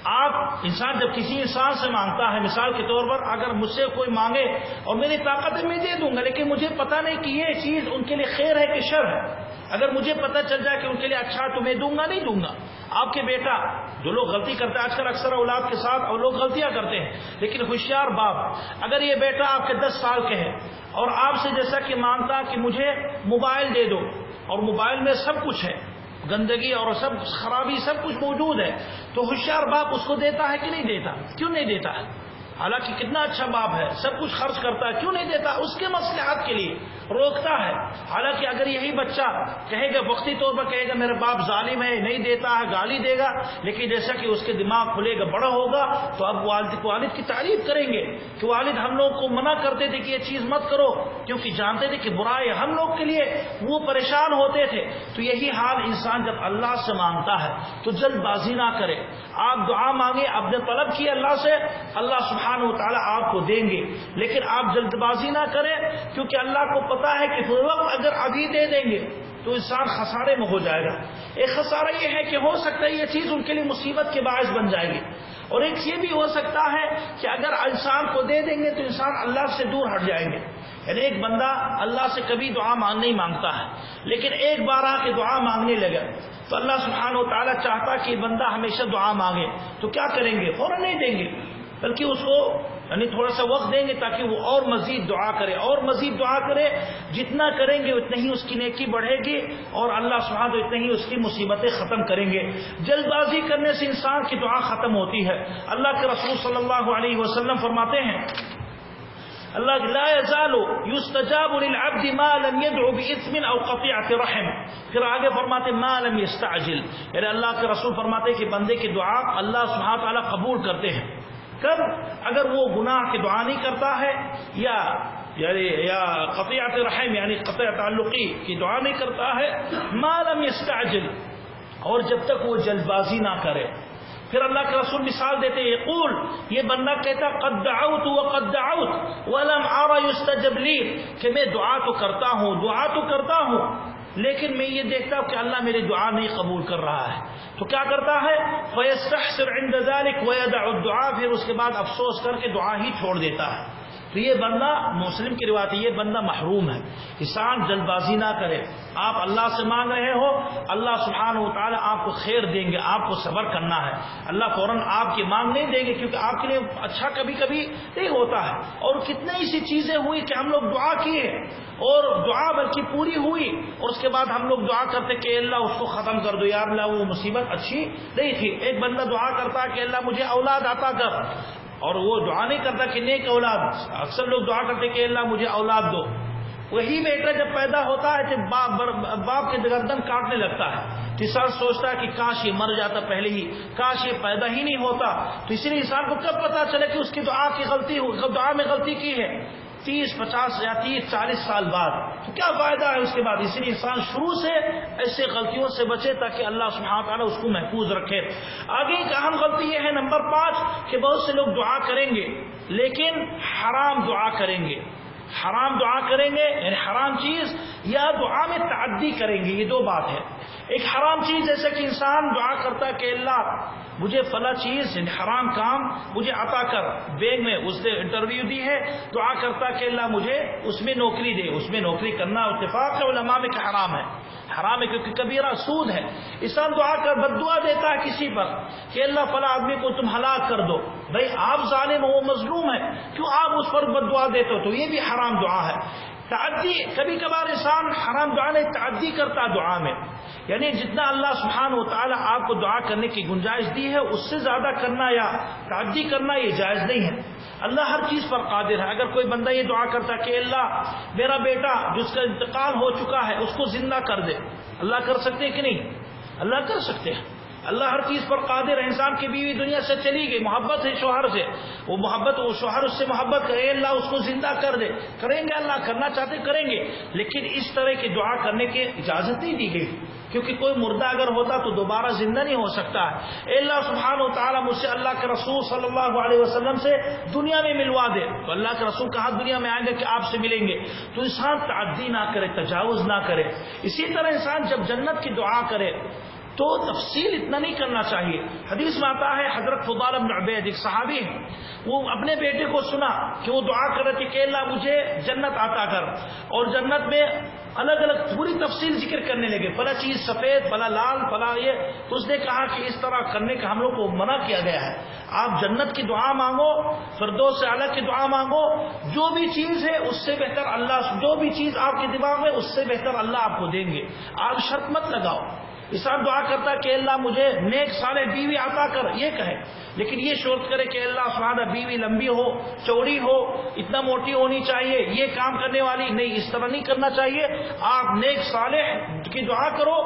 آپ انسان جب کسی انسان سے مانگتا ہے، مثال کے طور پر اگر مجھ سے کوئی مانگے اور میری طاقت ہے میں دے دوں گا، لیکن مجھے پتہ نہیں کہ یہ چیز ان کے لیے خیر ہے کہ شر ہے. اگر مجھے پتہ چل جائے کہ ان کے لیے اچھا تو میں دوں گا نہیں دوں گا. آپ کے بیٹا، جو لوگ غلطی کرتے ہیں آج کل اکثر اولاد کے ساتھ اور لوگ غلطیاں کرتے ہیں، لیکن ہوشیار باپ، اگر یہ بیٹا آپ کے 10 سال کے ہے اور آپ سے جیسا کہ مانگتا کہ مجھے موبائل دے دو، اور موبائل میں سب کچھ ہے، گندگی اور سب خرابی سب کچھ موجود ہے، تو ہوشیار باپ اس کو دیتا ہے کہ نہیں دیتا؟ کیوں نہیں دیتا ہے؟ حالانکہ کتنا اچھا باپ ہے، سب کچھ خرچ کرتا ہے، کیوں نہیں دیتا؟ اس کے مصلحت کے لیے روکتا ہے. حالانکہ اگر یہی بچہ کہے گا، وقتی طور پر کہے گا میرا باپ ظالم ہے، نہیں دیتا ہے، گالی دے گا، لیکن جیسا کہ اس کے دماغ کھلے گا، بڑا ہوگا، تو اب والد کی تعریف کریں گے کہ والد ہم لوگ کو منع کرتے تھے کہ یہ چیز مت کرو، کیونکہ جانتے تھے کہ برائی ہم لوگ کے لیے، وہ پریشان ہوتے تھے. تو یہی حال انسان جب اللہ سے مانگتا ہے تو جلد بازی نہ کرے. آپ دعا مانگے، آپ نے طلب کی اللہ سے، اللہ سبحانہ و تعالیٰ آپ کو دیں گے، لیکن آپ جلد بازی نہ کریں، کیونکہ اللہ کو پتا ہے کہ فی وقت اگر ابھی دے دیں گے تو انسان خسارے میں ہو جائے گا. ایک خسارہ یہ ہے کہ ہو سکتا ہے یہ چیز ان کے لیے مصیبت کے باعث بن جائے گی، اور ایک یہ بھی ہو سکتا ہے کہ اگر انسان کو دے دیں گے تو انسان اللہ سے دور ہٹ جائیں گے. یعنی ایک بندہ اللہ سے کبھی دعا نہیں مانگتا ہے، لیکن ایک بار آ کے دعا مانگنے لگا تو اللہ سبحانہ و تعالیٰ چاہتا کہ بندہ ہمیشہ دعا مانگے، تو کیا کریں گے؟ فوراً نہیں دیں گے، بلکہ اس کو یعنی تھوڑا سا وقت دیں گے تاکہ وہ اور مزید دعا کرے اور مزید دعا کرے. جتنا کریں گے اتنا ہی اس کی نیکی بڑھے گی اور اللہ سبحانہ اتنا ہی اس کی مصیبتیں ختم کریں گے. جلد بازی کرنے سے انسان کی دعا ختم ہوتی ہے. اللہ کے رسول صلی اللہ علیہ وسلم فرماتے ہیں اللہ لا يزال يستجاب للعبد ما لم يدعو باثم او قطيعه رحم. پھر آگے فرماتے ما لم يستعجل، یعنی اللہ کے رسول فرماتے کہ بندے کی دعا اللہ سبحانہ تعالیٰ قبول کرتے ہیں. کب؟ اگر وہ گناہ کی دعا نہیں کرتا ہے یا قطیعت رحم یعنی قطع تعلقی کی دعا نہیں کرتا ہے، ما لم يستعجل، اور جب تک وہ جلد بازی نہ کرے. پھر اللہ کے رسول مثال دیتے ہیں، یقول، یہ بندہ کہتا قد دعوت وقد دعوت ولم ارى يستجب لي، کہ میں دعا تو کرتا ہوں لیکن میں یہ دیکھتا ہوں کہ اللہ میری دعا نہیں قبول کر رہا ہے. تو کیا کرتا ہے؟ فَيَسْتَحْسِرْ عِنْدَ ذَلِكَ وَيَدَعُ الدُّعَاء، پھر اس کے بعد افسوس کر کے دعا ہی چھوڑ دیتا ہے. تو یہ بندہ مسلم کی روایت یہ بندہ محروم ہے. انسان جلد بازی نہ کرے. آپ اللہ سے مانگ رہے ہو, اللہ سبحانہ و تعالی آپ کو خیر دیں گے, آپ کو صبر کرنا ہے. اللہ فوراً آپ کی مانگ نہیں دیں گے, کیونکہ آپ کے لیے اچھا کبھی کبھی نہیں ہوتا ہے. اور کتنے ایسی چیزیں ہوئی کہ ہم لوگ دعا کیے اور دعا بلکہ پوری ہوئی, اور اس کے بعد ہم لوگ دعا کرتے کہ اللہ اس کو ختم کر دو, یا اللہ وہ مصیبت اچھی نہیں تھی. ایک بندہ دعا کرتا کہ اللہ مجھے اولاد عطا کر, اور وہ دعا نہیں کرتا کہ نیک اولاد. اکثر لوگ دعا کرتے کہ اللہ مجھے اولاد دو. وہی بیٹا جب پیدا ہوتا ہے تو باپ کے گردن کاٹنے لگتا ہے. انسان سوچتا ہے کہ کاش یہ مر جاتا پہلے ہی, کاش یہ پیدا ہی نہیں ہوتا. تو اسی لیے انسان کو کب پتا چلے کہ اس کی دعا میں غلطی کی ہے؟ 30-50 یا 30-40 سال بعد. تو کیا فائدہ ہے اس کے بعد؟ اسی لیے انسان شروع سے ایسے غلطیوں سے بچے تاکہ اللہ سبحانہ تعالیٰ اس کو محفوظ رکھے. آگے ایک اہم غلطی یہ ہے نمبر 5 کہ بہت سے لوگ دعا کریں گے لیکن حرام دعا کریں گے. حرام دعا کریں گے یعنی حرام چیز, یا دعا میں تعدی کریں گے. یہ دو بات ہے. ایک حرام چیز جیسے کہ انسان دعا کرتا ہے کہ اللہ مجھے فلاں چیز یعنی حرام کام مجھے عطا کر. بینک میں اس نے انٹرویو دی ہے, دعا کرتا کہ اللہ مجھے اس میں نوکری دے. اس میں نوکری کرنا اتفاق ہے علماء میں کہ حرام ہے. حرام ہے کیونکہ کبیرہ سود ہے. انسان دعا کر بد دعا دیتا ہے کسی پر کہ اللہ فلاں آدمی کو تم ہلاک کر دو. بھائی آپ ظالم ہو, مظلوم ہے, کیوں آپ اس پر بد دعا دیتے ہو؟ تو یہ بھی حرام دعا ہے. تعدی, کبھی کبھار انسان حرام دعا نہیں تعدی کرتا دعا میں, یعنی جتنا اللہ سبحانہ و تعالی آپ کو دعا کرنے کی گنجائش دی ہے اس سے زیادہ کرنا یا تعدی کرنا یہ جائز نہیں ہے. اللہ ہر چیز پر قادر ہے. اگر کوئی بندہ یہ دعا کرتا کہ اللہ میرا بیٹا جس کا انتقال ہو چکا ہے اس کو زندہ کر دے, اللہ کر سکتے کہ نہیں؟ اللہ کر سکتے ہیں. اللہ ہر چیز پر قادر ہے. انسان کی بیوی دنیا سے چلی گئی, محبت ہے شوہر سے, وہ محبت, وہ شوہر اس سے محبت کرے, اللہ اس کو زندہ کر دے. کریں گے, اللہ کرنا چاہتے کریں گے, لیکن اس طرح کی دعا کرنے کی اجازت نہیں دی گئی, کیونکہ کوئی مردہ اگر ہوتا تو دوبارہ زندہ نہیں ہو سکتا ہے. اے اللہ سبحانہ و تعالیٰ مجھ سے اللہ کے رسول صلی اللہ علیہ وسلم سے دنیا میں ملوا دے. تو اللہ کے رسول کہاں دنیا میں آئیں گے کہ آپ سے ملیں گے. تو انسان تعدی نہ کرے, تجاوز نہ کرے. اسی طرح انسان جب جنت کی دعا کرے تو تفصیل اتنا نہیں کرنا چاہیے. حدیث میں آتا ہے حضرت فضال بن عبید ایک صحابی ہیں, وہ اپنے بیٹے کو سنا کہ وہ دعا کر رہے تھے کہ اللہ مجھے جنت عطا کر, اور جنت میں الگ الگ پوری تفصیل ذکر کرنے لگے, فلاں چیز سفید, فلاں لال, فلاں یہ. تو اس نے کہا کہ اس طرح کرنے کا ہم لوگ کو منع کیا گیا ہے. آپ جنت کی دعا مانگو, فردوس سے اعلیٰ کی دعا مانگو, جو بھی چیز ہے اس سے بہتر اللہ, جو بھی چیز آپ کے دماغ میں اس سے بہتر اللہ آپ کو دیں گے. آپ شرط مت لگاؤ. انسان دعا کرتا کہ اللہ مجھے نیک صالح بیوی عطا کر, یہ کہے, لیکن یہ شرط کرے کہ اللہ سبحانہ بیوی لمبی ہو, چوڑی ہو, اتنا موٹی ہونی چاہیے, یہ کام کرنے والی نہیں, اس طرح نہیں کرنا چاہیے. آپ نیک صالح کی دعا کرو,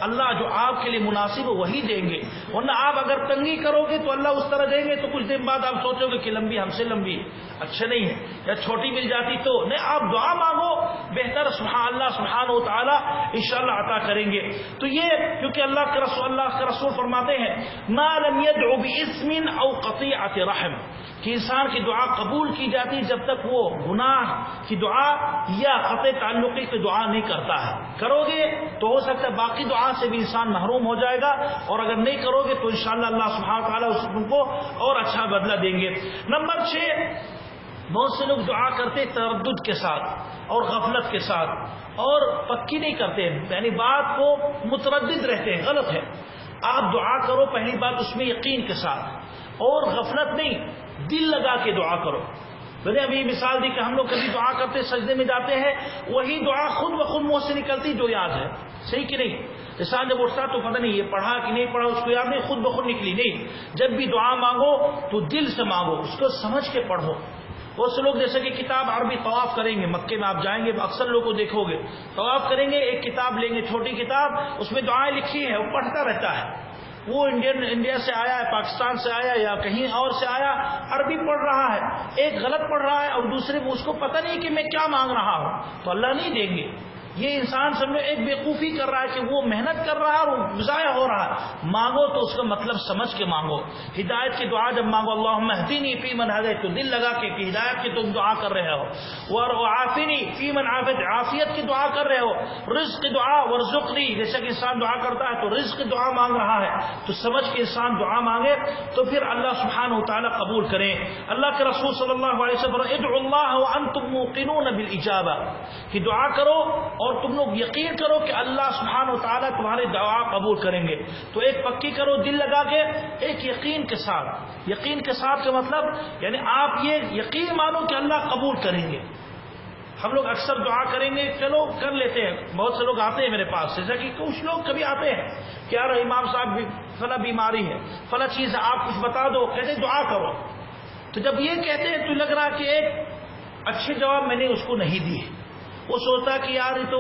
اللہ جو آپ کے لیے مناسب ہو وہی دیں گے. ورنہ آپ اگر تنگی کرو گے تو اللہ اس طرح دیں گے, تو کچھ دن بعد آپ سوچو گے کہ لمبی ہم سے لمبی اچھا نہیں ہے, یا چھوٹی مل جاتی تو نہیں. آپ دعا مانگو, بہتر اللہ سبحانہ و تعالیٰ انشاءاللہ عطا کریں گے. تو یہ کیونکہ اللہ کے رسول فرماتے ہیں ما لم يدعو باسم او قطيعة رحم, کہ انسان کی دعا قبول کی جاتی جب تک وہ گناہ کی دعا یا قطع تعلقی کی دعا نہیں کرتا ہے. کرو گے تو ہو سکتا ہے باقی دعا سے بھی انسان محروم ہو جائے گا, اور اگر نہیں کرو گے تو انشاءاللہ اللہ سبحانہ وتعالی اس کو اور اچھا بدلہ دیں گے. نمبر 6, بہت سے لوگ دعا کرتے تردد کے ساتھ اور غفلت کے ساتھ, اور پکی نہیں کرتے, یعنی بات کو متردد رہتے ہیں. غلط ہے. آپ دعا کرو پہلی بات اس میں یقین کے ساتھ, اور غفلت نہیں, دل لگا کے دعا کرو. میں نے ابھی مثال دی کہ ہم لوگ کبھی دعا کرتے سجدے میں جاتے ہیں, وہی دعا خود بخود منہ سے نکلتی جو یاد ہے, صحیح کہ نہیں؟ انسان جب اٹھتا تو پتہ نہیں یہ پڑھا کہ نہیں پڑھا, اس کو یاد نہیں, خود بخود نکلی نہیں. جب بھی دعا مانگو تو دل سے مانگو, اس کو سمجھ کے پڑھو. بہت سے لوگ جیسے کہ کتاب عربی طواف کریں گے, مکے میں آپ جائیں گے اکثر لوگوں کو دیکھو گے, طواف کریں گے, ایک کتاب لیں گے, چھوٹی کتاب, اس میں دعائیں لکھی ہیں, وہ پڑھتا رہتا ہے. وہ انڈیا سے آیا ہے, پاکستان سے آیا یا کہیں اور سے آیا, عربی پڑھ رہا ہے, ایک غلط پڑھ رہا ہے اور دوسرے اس کو پتہ نہیں کہ میں کیا مانگ رہا ہوں, تو اللہ نہیں دیں گے. یہ انسان سمجھو ایک بیوقوفی کر رہا ہے کہ وہ محنت کر رہا ہے اور ضائع ہو رہا ہے. مانگو تو اس کا مطلب سمجھ کے مانگو. ہدایت کی دعا جب مانگو اللہم اہدنی فیمن ہدیت تو دل لگا کے کہ ہدایت کی تم دعا کر رہے ہو. وعافنی فیمن عافیت عافیت کی دعا کر رہے ہو. رزق کی دعا ورزقنی جیسا کہ انسان دعا کرتا ہے تو رزق کی دعا مانگ رہا ہے تو سمجھ کے انسان دعا مانگے تو پھر اللہ سبحانہ و تعالی قبول کرے. اللہ کے رسول صلی اللہ علیہ وسلم ادعوا اللہ وانتم موقنون بالاجابہ کہ دعا کرو اور تم لوگ یقین کرو کہ اللہ سبحانہ و تعالی تمہاری دعا قبول کریں گے. تو ایک پکی کرو دل لگا کے, ایک یقین کے ساتھ. یقین کے ساتھ کا مطلب یعنی آپ یہ یقین مانو کہ اللہ قبول کریں گے. ہم لوگ اکثر دعا کریں گے, چلو کر لیتے ہیں. بہت سے لوگ آتے ہیں میرے پاس, جیسا کہ کچھ لوگ کبھی آتے ہیں کہ یار امام صاحب فلاں بیماری ہے, فلاں چیز ہے, آپ کچھ بتا دو, کہتے دعا کرو. تو جب یہ کہتے ہیں تو لگ رہا کہ ایک اچھے جواب میں نے اس کو نہیں دی. وہ سوچتا کہ یار یہ تو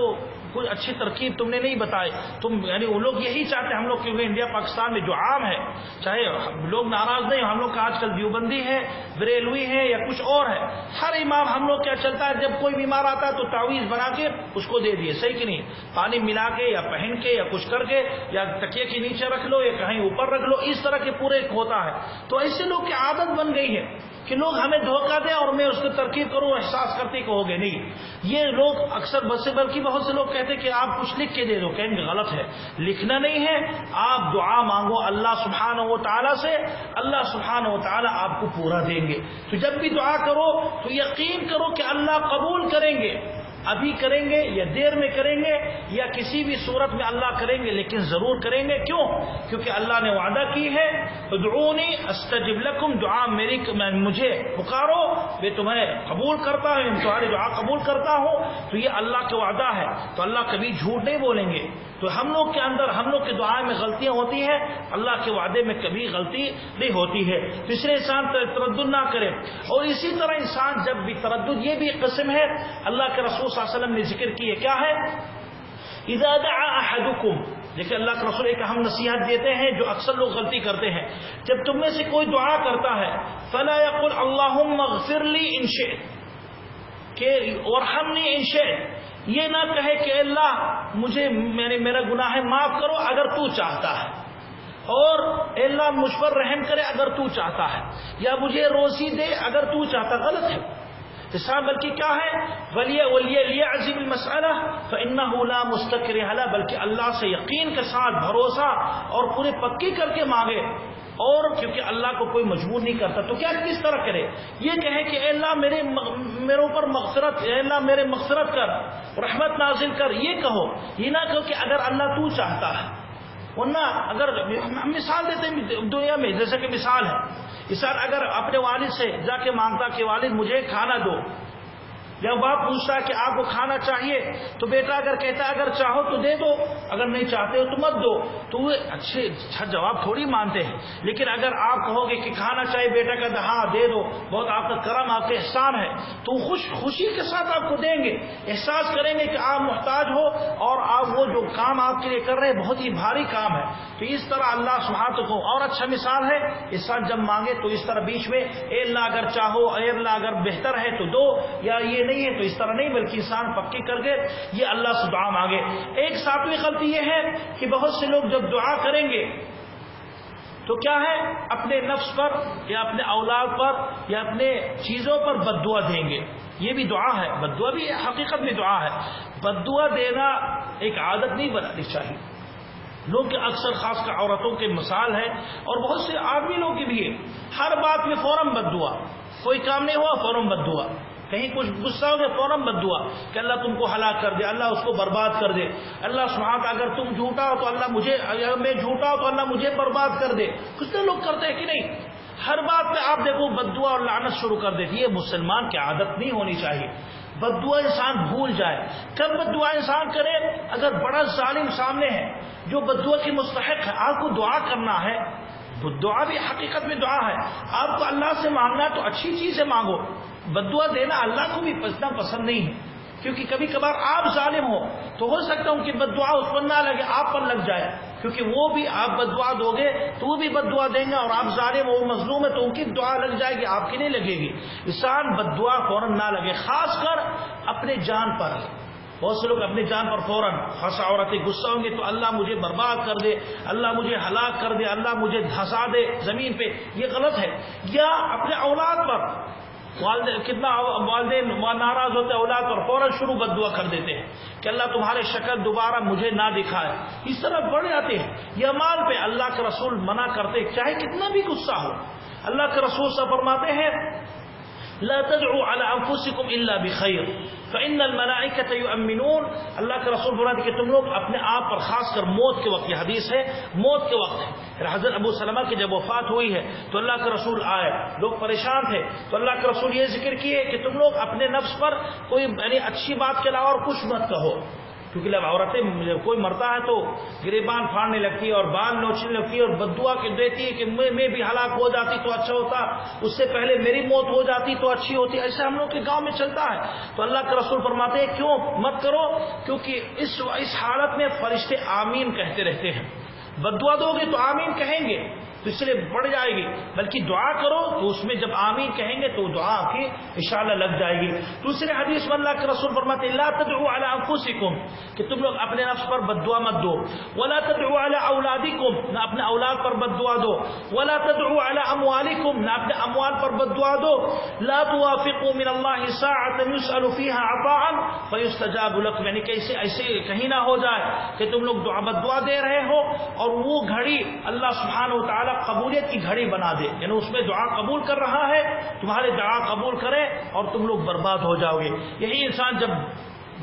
کوئی اچھی ترکیب تم نے نہیں بتائی. تم یعنی وہ لوگ یہی چاہتے ہیں ہم لوگ, کیونکہ انڈیا پاکستان میں جو عام ہے, چاہے لوگ ناراض نہیں, ہم لوگ کا آج کل دیوبندی ہے, بریلوی ہے یا کچھ اور ہے, ہر امام ہم لوگ کیا چلتا ہے جب کوئی بیمار آتا ہے تو تعویذ بنا کے اس کو دے دیے. صحیح کہ نہیں؟ پانی ملا کے یا پہن کے یا کچھ کر کے یا تکیے کے نیچے رکھ لو یا کہیں اوپر رکھ لو, اس طرح کے پورے ہوتا ہے. تو ایسے لوگ کی عادت بن گئی ہے کہ لوگ ہمیں دھوکہ دیں اور میں اس کو ترکیب کروں, احساس کرتے کہو گے نہیں. یہ لوگ اکثر بلکہ بہت سے لوگ کہتے کہ آپ کچھ لکھ کے دے دو, کہیں گے غلط ہے, لکھنا نہیں ہے. آپ دعا مانگو اللہ سبحانہ و تعالیٰ سے, اللہ سبحانہ و تعالیٰ آپ کو پورا دیں گے. تو جب بھی دعا کرو تو یقین کرو کہ اللہ قبول کریں گے. ابھی کریں گے یا دیر میں کریں گے یا کسی بھی صورت میں اللہ کریں گے, لیکن ضرور کریں گے. کیوں؟ کیونکہ اللہ نے وعدہ کی ہے ادعونی استجب لکم, دعا میری مجھے پکارو میں تمہیں قبول کرتا ہوں, تمہاری دعا قبول کرتا ہوں. تو یہ اللہ کا وعدہ ہے, تو اللہ کبھی جھوٹ نہیں بولیں گے. تو ہم لوگ کے اندر, ہم لوگ کی دعائیں میں غلطیاں ہوتی ہیں, اللہ کے وعدے میں کبھی غلطی نہیں ہوتی ہے. تو اس لیے انسان تردد نہ کرے. اور اسی طرح انسان جب بھی تردد, یہ بھی ایک قسم ہے اللہ کے رسول صلی اللہ علیہ وسلم نے ذکر کی ہے. کیا ہے؟ اذا دعا احدکم, دیکھیں اللہ کے رسول ایک اہم نصیحت دیتے ہیں جو اکثر لوگ غلطی کرتے ہیں. جب تم میں سے کوئی دعا کرتا ہے فلا یقل اللہم اغفر لی ان شئت, کہ ورحمنی ان شئت, یہ نہ کہے کہ اللہ مجھے میرا گناہ معاف کرو اگر تو چاہتا ہے, اور اللہ مجھ پر رحم کرے اگر تو چاہتا ہے, یا مجھے روزی دے اگر تو چاہتا. غلط ہے انسان, بلکہ کیا ہے وَلْيَعْزِمِ الْمَسْأَلَةَ فَإِنَّهُ لَا مُسْتَكْرِهَ لَهُ, بلکہ اللہ سے یقین کے ساتھ بھروسہ اور پورے پکی کر کے مانگے. اور کیونکہ اللہ کو کوئی مجبور نہیں کرتا. تو کیا کس طرح کرے؟ یہ کہے کہ اے اللہ میرے اوپر مغفرت, اے اللہ میرے مغفرت کر, رحمت نازل کر. یہ کہو, یہ نہ کہو کہ اگر اللہ تو چاہتا ہے. ورنہ اگر ہم مثال دیتے ہیں دنیا میں, جیسے کہ مثال ہے, انسان اگر اپنے والد سے جا کے مانگتا کہ والد مجھے کھانا دو, جب باپ پوچھتا ہے کہ آپ کو کھانا چاہیے تو بیٹا اگر کہتا ہے اگر چاہو تو دے دو, اگر نہیں چاہتے ہو تو مت دو, تو وہ اچھا جواب تھوڑی مانتے ہیں. لیکن اگر آپ کہو گے کہ کھانا چاہیے, بیٹا کہتا ہاں دے دو, بہت آپ کا کرم, آپ کا احسان ہے, تو خوشی کے ساتھ آپ کو دیں گے. احساس کریں گے کہ آپ محتاج ہو اور آپ وہ جو کام آپ کے لیے کر رہے ہیں بہت ہی بھاری کام ہے. تو اس طرح اللہ سبحانہ کو اور اچھا مثال ہے, انسان جب مانگے تو اس طرح بیچ میں اے اللہ اگر چاہو, اے اللہ اگر بہتر ہے تو دو, یا یہ نہیں ہے تو اس طرح نہیں, بلکہ انسان پکی کر کے یہ اللہ سے دعا مانگے. ایک ساتویں غلطی یہ ہے کہ بہت سے لوگ جب دعا کریں گے تو کیا ہے, اپنے نفس پر یا اپنے اولاد پر یا اپنے چیزوں پر بد دعا دیں گے. یہ بھی دعا ہے, بد دعا بھی حقیقت میں دعا ہے. بد دعا دینا ایک عادت نہیں بنانی چاہیے. لوگ کے اکثر خاص کر عورتوں کے مثال ہے, اور بہت سے آدمی لوگ کی بھی ہے, ہر بات میں فوراً بد دعا, کوئی کام نہیں ہوا فوراً بد دعا, کہیں کچھ غصہ ہو گیا فوراً بد دعا کہ اللہ تم کو ہلاک کر دے, اللہ اس کو برباد کر دے, اللہ سبحانہ اگر تم جھوٹا ہو تو اللہ مجھے, اگر میں جھوٹا ہو تو اللہ مجھے برباد کر دے. کچھ لوگ کرتے ہیں کہ نہیں, ہر بات پہ آپ دیکھو بد دعا اور لعنت شروع کر دیتی ہے. مسلمان کی عادت نہیں ہونی چاہیے. بد دعا انسان بھول جائے. کب بد دعا انسان کرے؟ اگر بڑا ظالم سامنے ہے جو بد دعا کی مستحق ہے, آپ کو دعا کرنا ہے, دعا بھی حقیقت میں دعا ہے, آپ کو اللہ سے مانگنا ہے تو اچھی چیزیں مانگو. بد دعا دینا اللہ کو بھی پسند نہیں ہے, کیونکہ کبھی کبھار آپ ظالم ہو تو ہو سکتا ہے ان کی بد دعا اس پر نہ لگے, آپ پر لگ جائے, کیونکہ وہ بھی آپ بد دعا دو گے تو وہ بھی بد دعا دیں گے, اور آپ ظالم ہو, مظلوم ہے, تو ان کی دعا لگ جائے گی, آپ کی نہیں لگے گی. انسان بد دعا فوراً نہ لگے, خاص کر اپنے جان پر. بہت سے لوگ اپنی جان پر فوراً خاص عورتیں غصہ ہوں گے تو اللہ مجھے برباد کر دے، اللہ مجھے ہلاک کر دے، اللہ مجھے دھسا دے زمین پہ، یہ غلط ہے. یا اپنے اولاد پر کتنا والدین ناراض ہوتے ہیں اولاد پر، فوراً شروع بد دعا کر دیتے ہیں کہ اللہ تمہارے شکل دوبارہ مجھے نہ دکھائے، اس طرح بڑھ جاتے ہیں. یہ مال پہ اللہ کے رسول منع کرتے، چاہے کتنا بھی غصہ ہو. اللہ کے رسول سے فرماتے ہیں لا تدعوا على انفسكم الا بخير فان الملائكه يؤمنون. اللہ کے رسول فرماتے کہ تم لوگ اپنے آپ پر، خاص کر موت کے وقت، یہ حدیث ہے موت کے وقت ہے، حضرت ابو سلمہ کی جب وفات ہوئی ہے تو اللہ کے رسول آئے، لوگ پریشان تھے تو اللہ کے رسول یہ ذکر کیے کہ تم لوگ اپنے نفس پر کوئی یعنی اچھی بات کے علاوہ اور کچھ مت کہو، کیونکہ جب عورتیں جب کوئی مرتا ہے تو گریبان پھاڑنے لگتی ہے اور بال نوچنے لگتی ہے اور بددعا دیتی ہے کہ میں بھی ہلاک ہو جاتی تو اچھا ہوتا، اس سے پہلے میری موت ہو جاتی تو اچھی ہوتی. ایسا ہم لوگ کے گاؤں میں چلتا ہے. تو اللہ کے رسول فرماتے ہیں کیوں مت کرو، کیونکہ اس حالت میں فرشتے آمین کہتے رہتے ہیں. بددعا دو گے تو آمین کہیں گے تو اس لیے بڑھ جائے گی، بلکہ دعا کرو تو اس میں جب آمین کہیں گے تو دعا آپ کی انشاءاللہ لگ جائے گی. دوسرے حدیث میں اللہ کے رسول فرماتے ہیں لا تدعوا علی انفسکم، کہ تم لوگ اپنے نفس پر بد دعا مت دو. ولا تدعوا علی اولادکم، نہ اپنے اولاد پر بد دعا دو. ولا تدعوا علی اموالکم، نہ اپنے اموال پر بد دعا دو. لا توافقوا من اللہ ساعة يسأل فيها عطاء فيستجاب لكم، یعنی کہ ایسے کہیں نہ ہو جائے کہ تم لوگ بد دعا دے رہے ہو اور وہ گھڑی اللہ سبحانہ و تعالی قبولیت کی گھڑی بنا دے، یعنی اس میں دعا قبول کر رہا ہے، تمہاری دعا قبول کرے اور تم لوگ برباد ہو جاؤ گے. یہی انسان جب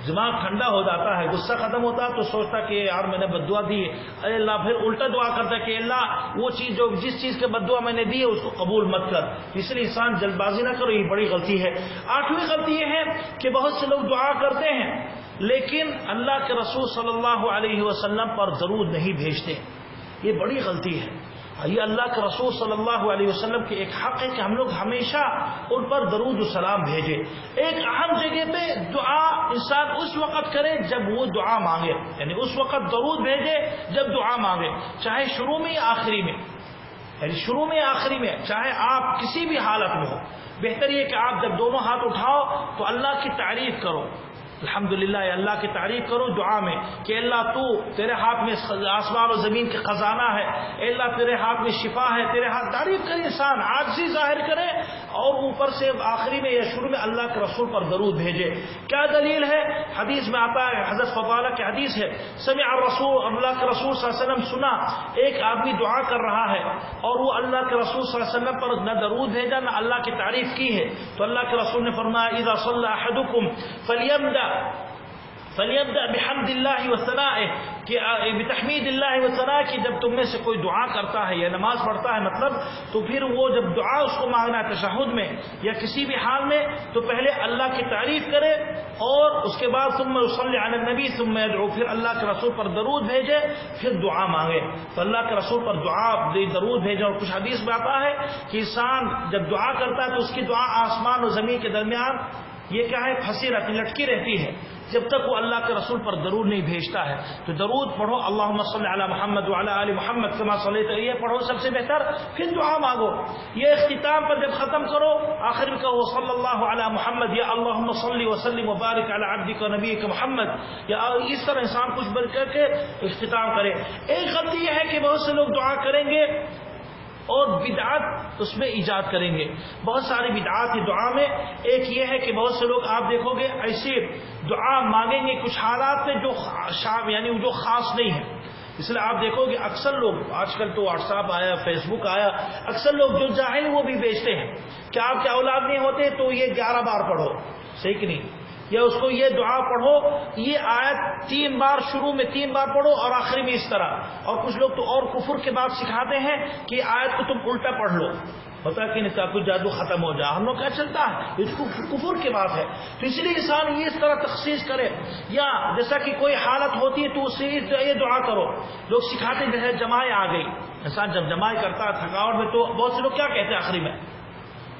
دماغ ٹھنڈا ہو جاتا ہے، غصہ ختم ہوتا ہے تو سوچتا کہ یار میں نے بد دعا دی ہے، اے اللہ، پھر الٹا دعا کرتا ہے کہ اللہ وہ چیز جو جس چیز کے بد دعا میں نے دی ہے اس کو قبول مت کر. اس لیے انسان جلد بازی نہ کرو، یہ بڑی غلطی ہے. 8ویں غلطی یہ ہے کہ بہت سے لوگ دعا کرتے ہیں لیکن اللہ کے رسول صلی اللہ علیہ وسلم پر درود نہیں بھیجتے. یہ بڑی غلطی ہے. یہ اللہ کے رسول صلی اللہ علیہ وسلم کے ایک حق ہے کہ ہم لوگ ہمیشہ ان پر درود و سلام بھیجیں. ایک اہم جگہ پہ دعا انسان اس وقت کرے جب وہ دعا مانگے، یعنی اس وقت درود بھیجے جب دعا مانگے، چاہے شروع میں یا آخری میں، یعنی شروع میں آخری میں، چاہے آپ کسی بھی حالت میں ہو. بہتر یہ کہ آپ جب دونوں ہاتھ اٹھاؤ تو اللہ کی تعریف کرو، الحمدللہ، اللہ کی تعریف کرو دعا میں کہ اللہ تو تیرے ہاتھ میں آسمان و زمین کے خزانہ ہے، اے اللہ تیرے ہاتھ میں شفا ہے، تیرے ہاتھ. تعریف کرے انسان، عاجزی ظاہر کرے اور اوپر سے آخری میں یا شروع میں اللہ کے رسول پر درود بھیجے. کیا دلیل ہے؟ حدیث میں آتا ہے، حضرت فضالہ کی حدیث ہے، سمع الرسول، اللہ کے رسول صلی اللہ علیہ وسلم سنا ایک آدمی دعا کر رہا ہے اور وہ اللہ کے رسول صلی اللہ علیہ وسلم پر نہ درود بھیجا نہ اللہ کی تعریف کی ہے. تو اللہ کے رسول نے فرمایا اذا صلی احدکم فلیبدأ بحمد اللہ وثنائہ، کہ بتحمید اللہ وثنائہ، کہ جب تم میں سے کوئی دعا کرتا ہے یا نماز پڑھتا ہے مطلب، تو پھر وہ جب دعا اس کو مانگنا ہے تشہد میں یا کسی بھی حال میں تو پہلے اللہ کی تعریف کرے اور اس کے بعد ثم یصلی علی النبی ثم یدعو، پھر اللہ کے رسول پر درود بھیجے پھر دعا مانگے. تو اللہ کے رسول پر دعا درود بھیجے. اور کچھ حدیث میں آتا ہے کہ انسان جب دعا کرتا ہے تو اس کی دعا آسمان و زمین کے درمیان یہ کیا ہے پھنسی رہتی، لٹکی رہتی ہے جب تک وہ اللہ کے رسول پر درود نہیں بھیجتا ہے. تو درود پڑھو، اللہم صلی علی محمد وعلی آل محمد کما صلیت، یہ پڑھو سب سے بہتر، پھر دعا مانگو. یہ اختتام پر جب ختم کرو آخر میں کہو صلی اللہ علی محمد یا اللہم صلی وسلم وبارک علی عبدک و نبیک محمد، یا اس طرح انسان کچھ بڑھ کر کے اختتام کرے. ایک غلطی یہ ہے کہ بہت سے لوگ دعا کریں گے اور بدعات اس میں ایجاد کریں گے. بہت ساری بدعات ہیں دعا میں. ایک یہ ہے کہ بہت سے لوگ آپ دیکھو گے ایسے دعا مانگیں گے کچھ حالات میں جو یعنی جو خاص نہیں ہے. اس لیے آپ دیکھو گے اکثر لوگ، آج کل تو واٹس ایپ آیا، فیس بک آیا، اکثر لوگ جو جاہل وہ بھی بیچتے ہیں کہ آپ کے اولاد نہیں ہوتے تو یہ 11 بار پڑھو، صحیح کہ نہیں، یا اس کو یہ دعا پڑھو، یہ آیت 3 بار شروع میں 3 بار پڑھو اور آخری میں اس طرح. اور کچھ لوگ تو اور کفر کے بعد سکھاتے ہیں کہ آیت کو تم الٹا پڑھ لو، ہوتا ہے کہ نہیں کوئی جادو ختم ہو جائے. ہم لوگ کیا چلتا ہے، اس کو کفر کی بات ہے. تو اس لیے انسان یہ اس طرح تخصیص کرے، یا جیسا کہ کوئی حالت ہوتی ہے تو اس سے یہ دعا کرو. لوگ سکھاتے ہیں جیسے جماعت آ گئی، انسان جب جماعت کرتا ہے تھکاوٹ میں تو بہت سے لوگ کیا کہتے ہیں آخری میں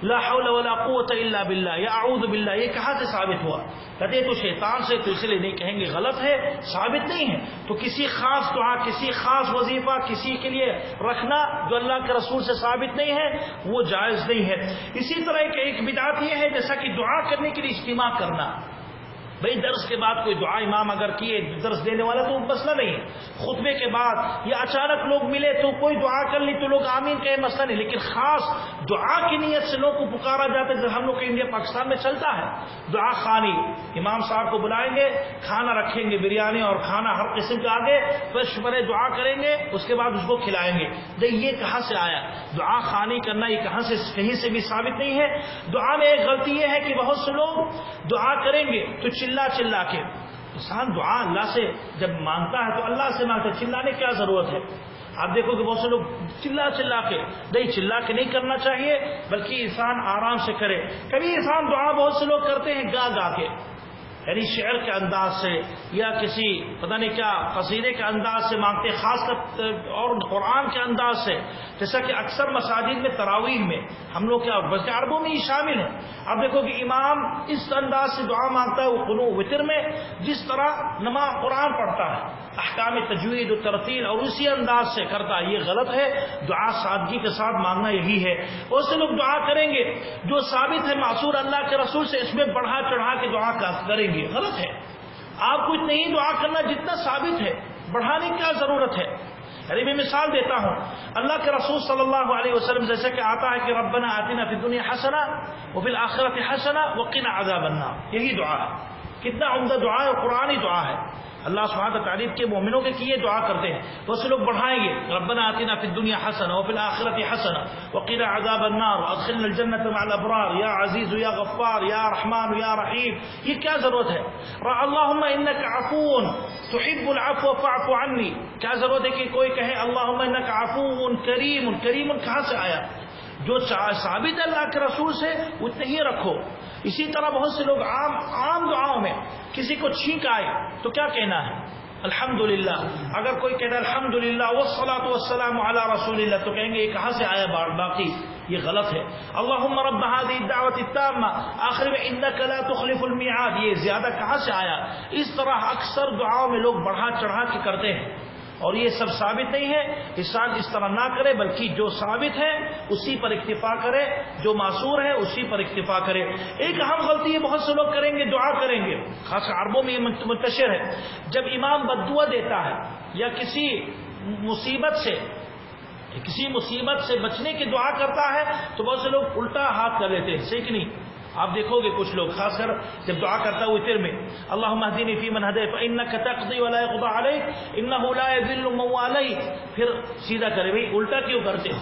لا حول ولا قوت الا باللہ یا اعوذ باللہ. یہ کہاں سے ثابت ہوا؟ کہتے ہیں تو شیطان سے، تو اس لیے نہیں کہیں گے، غلط ہے، ثابت نہیں ہے. تو کسی خاص دعا، کسی خاص وظیفہ کسی کے لیے رکھنا جو اللہ کے رسول سے ثابت نہیں ہے وہ جائز نہیں ہے. اسی طرح ایک بدعت یہ ہے جیسا کہ دعا کرنے کے لیے اجتماع کرنا. بھئی درس کے بعد کوئی دعا امام اگر کیے درس دینے والا تو مسئلہ نہیں ہے، خطبے کے بعد یا اچانک لوگ ملے تو کوئی دعا کر لی تو لوگ آمین کہے، مسئلہ نہیں، لیکن خاص دعا کی نیت سے لوگ کو پکارا جاتا ہے. ہم لوگ کے انڈیا پاکستان میں چلتا ہے دعا خانی، امام صاحب کو بلائیں گے، کھانا رکھیں گے، بریانی اور کھانا ہر قسم کا آگے، پھر بڑے دعا کریں گے، اس کے بعد اس کو کھلائیں گے. یہ کہاں سے آیا؟ دعا خانی کرنا یہ کہاں سے، کہیں سے بھی ثابت نہیں ہے. دعا میں ایک غلطی یہ ہے کہ بہت سے لوگ دعا کریں گے تو چلا چلا کے. انسان دعا اللہ سے جب مانگتا ہے تو اللہ سے مانگتا ہے، چلانے کی کیا ضرورت ہے؟ آپ دیکھو کہ بہت سے لوگ چلا چلا کے، نہیں چلا کے نہیں کرنا چاہیے، بلکہ انسان آرام سے کرے. کبھی انسان دعا بہت سے لوگ کرتے ہیں گا گا کے، یعنی شعر کے انداز سے یا کسی پتہ نہیں کیا قصیدے کے انداز سے مانگتے، خاص کر اور قرآن کے انداز سے، جیسا کہ اکثر مساجد میں تراویح میں ہم لوگ کیا، بلکہ عربوں میں یہ شامل ہے. آپ دیکھو کہ امام اس انداز سے دعا مانگتا ہے، وہ قنوت وتر میں جس طرح نماز قرآن پڑھتا ہے، احکام تجوید و ترتیل، اور اسی انداز سے کرتا ہے. یہ غلط ہے. دعا سادگی کے ساتھ مانگنا یہی ہے. بہت سے لوگ دعا کریں گے جو ثابت ہے معصور اللہ کے رسول سے، اس میں بڑھا چڑھا کے دعا کریں گے، غلط ہے. آپ کو اتنا ہی دعا کرنا جتنا ثابت ہے، بڑھانے کی کیا ضرورت ہے؟ ارے میں مثال دیتا ہوں، اللہ کے رسول صلی اللہ علیہ وسلم جیسے کہ آتا ہے کہ ربنا آتنا فی الدنیا حسنہ وفی الآخرۃ حسنہ وقنا عذاب النار، یہی دعا ہے. کتنا عمدہ دعا ہے اور قرآنی دعا ہے. اللہ سبحانہ و تعالیٰ کے مومنوں کے کیے دعا کرتے ہیں. بہت سے لوگ بڑھائیں گے، ربنا آتنا فی الدنیا حسنہ وفی الآخرۃ حسنہ وقنا عذاب النار وادخلنا الجنۃ مع الابرار یا عزیز یا غفار یا رحمان یا رحیم. یہ کیا ضرورت ہے؟ اللہم انک عفو تحب العفو فاعف عنی. کیا ضرورت ہے کہ کوئی کہے اللہم انک عفو کریم؟ کریم کہاں سے آیا؟ جو ثابت ہے اللہ کے رسول سے اتنے ہی رکھو. اسی طرح بہت سے لوگ عام دعاؤں میں کسی کو چھینک آئے تو کیا کہنا ہے؟ الحمدللہ. اگر کوئی کہتا ہے الحمدللہ والصلاۃ والسلام علی رسول اللہ تو کہیں گے یہ کہاں سے آیا؟ باقی یہ غلط ہے. اللہم رب هذه الدعوۃ التامہ، آخر میں انک لا تخلف المیعاد، یہ زیادہ کہاں سے آیا؟ اس طرح اکثر دعاؤں میں لوگ بڑھا چڑھا کے کرتے ہیں اور یہ سب ثابت نہیں ہے. انسان اس طرح نہ کرے بلکہ جو ثابت ہے اسی پر اکتفا کرے، جو معصور ہے اسی پر اکتفا کرے. ایک اہم غلطی ہے بہت سے لوگ کریں گے، دعا کریں گے، خاص عربوں میں یہ منتشر ہے، جب امام بددعا دیتا ہے یا کسی مصیبت سے بچنے کی دعا کرتا ہے تو بہت سے لوگ الٹا ہاتھ کر لیتے ہیں. صحیح کہ نہیں؟ آپ دیکھو گے کچھ لوگ خاص کر جب دعا کرتا ہے وتر میں اللہم اہدنی فیمن ہدیت فانک تقضی ولا یقضی علیک انہ لا یذل من والیت، پھر سیدھا کرے. بھائی الٹا کیوں کرتے ہو؟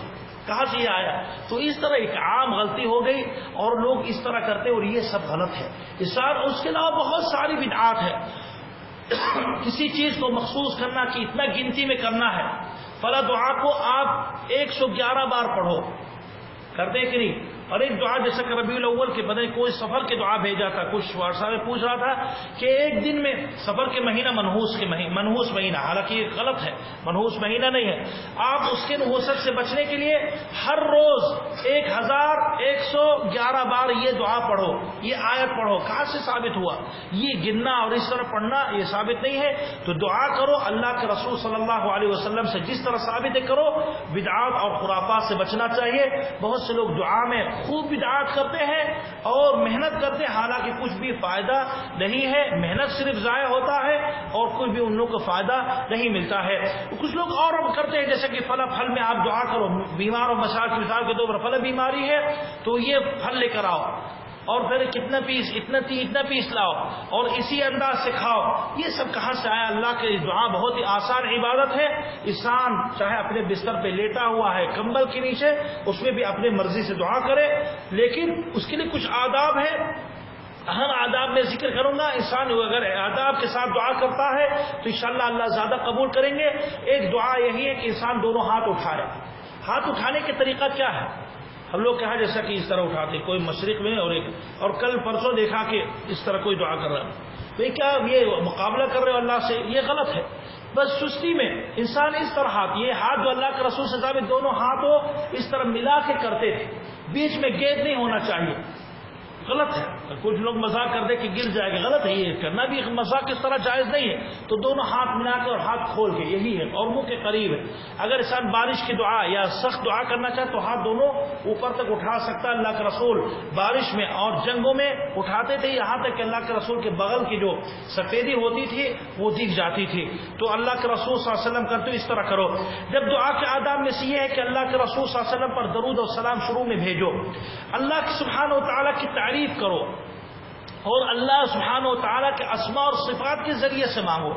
کہاں سے یہ آیا؟ تو اس طرح ایک عام غلطی ہو گئی اور لوگ اس طرح کرتے اور یہ سب غلط ہے. اس کے علاوہ بہت ساری بدعات ہے. کسی چیز کو مخصوص کرنا کہ اتنا گنتی میں کرنا ہے، فلاں دعا کو آپ 111 بار پڑھو، کرتے کہ نہیں؟ اور ایک دعا جیسا کہ ربیع الاول کے بدن کوئی سفر کے دعا بھیجا تھا، کچھ واٹس میں پوچھ رہا تھا کہ ایک دن میں سفر کے مہینہ منحوس مہینہ، حالانکہ یہ غلط ہے، منحوس مہینہ نہیں ہے. آپ اس کے نحوست سے بچنے کے لیے ہر روز 1111 بار یہ دعا پڑھو، یہ آیت پڑھو. کہاں سے ثابت ہوا؟ یہ گننا اور اس طرح پڑھنا یہ ثابت نہیں ہے. تو دعا کرو اللہ کے رسول صلی اللہ علیہ وسلم سے جس طرح ثابت ہے کرو. بدعات اور خرافات سے بچنا چاہیے. بہت سے لوگ دعا میں خوب بدعات کرتے ہیں اور محنت کرتے ہیں، حالانکہ کچھ بھی فائدہ نہیں ہے، محنت صرف ضائع ہوتا ہے اور کوئی بھی ان لوگوں کو فائدہ نہیں ملتا ہے. کچھ لوگ اور کرتے ہیں جیسے کہ فلاں پھل میں آپ دعا کرو، بیمار اور مساج کی مثال کے طور پر فلاں بیماری ہے تو یہ پھل لے کر آؤ اور پھر اتنا پیس لاؤ اور اسی انداز سے کھاؤ. یہ سب کہاں سے آیا؟ اللہ کی دعا بہت ہی آسان عبادت ہے. انسان چاہے اپنے بستر پہ لیٹا ہوا ہے کمبل کے نیچے، اس میں بھی اپنے مرضی سے دعا کرے، لیکن اس کے لیے کچھ آداب ہے. اہم آداب میں ذکر کروں گا. انسان اگر آداب کے ساتھ دعا کرتا ہے تو انشاءاللہ اللہ زیادہ قبول کریں گے. ایک دعا یہی ہے کہ انسان دونوں ہاتھ اٹھائے. ہاتھ اٹھانے کا طریقہ کیا ہے؟ ہم لوگ کہا جیسا کہ اس طرح اٹھاتے، کوئی مشرق میں اور کل پرسوں دیکھا کہ اس طرح کوئی دعا کر رہا ہے. تو کیا یہ مقابلہ کر رہے ہو اللہ سے؟ یہ غلط ہے. بس سستی میں انسان اس طرح یہ ہاتھ جو اللہ کے رسول سے ثابت، دونوں ہاتھوں اس طرح ملا کے کرتے تھے، بیچ میں گیپ نہیں ہونا چاہیے. غلط ہے. کچھ لوگ مذاق کر دے کہ گر جائے گا، غلط ہے. یہ کرنا بھی مذاق اس طرح جائز نہیں ہے. تو دونوں ہاتھ ملا کے اور ہاتھ کھول کے، یہی ہے، اور منہ کے قریب ہے. اگر انسان بارش کی دعا یا سخت دعا کرنا چاہے تو ہاتھ دونوں اوپر تک اٹھا سکتا ہے. اللہ کے رسول بارش میں اور جنگوں میں اٹھاتے تھے، یہاں تک کہ اللہ کے رسول کے بغل کی جو سفیدی ہوتی تھی وہ دکھ جاتی تھی. تو اللہ کے رسول صلی اللہ علیہ وسلم کرتے اس طرح کرو. جب دعا کے آداب میں سے یہ ہے کہ اللہ کے رسول صلی اللہ علیہ وسلم پر درود اور سلام شروع میں بھیجو، اللہ کی سبحانہ و تعالیٰ کی تعریف کرو، اور اللہ سبحانہ و تعالیٰ کے اسماء اور صفات کے ذریعے سے مانگو،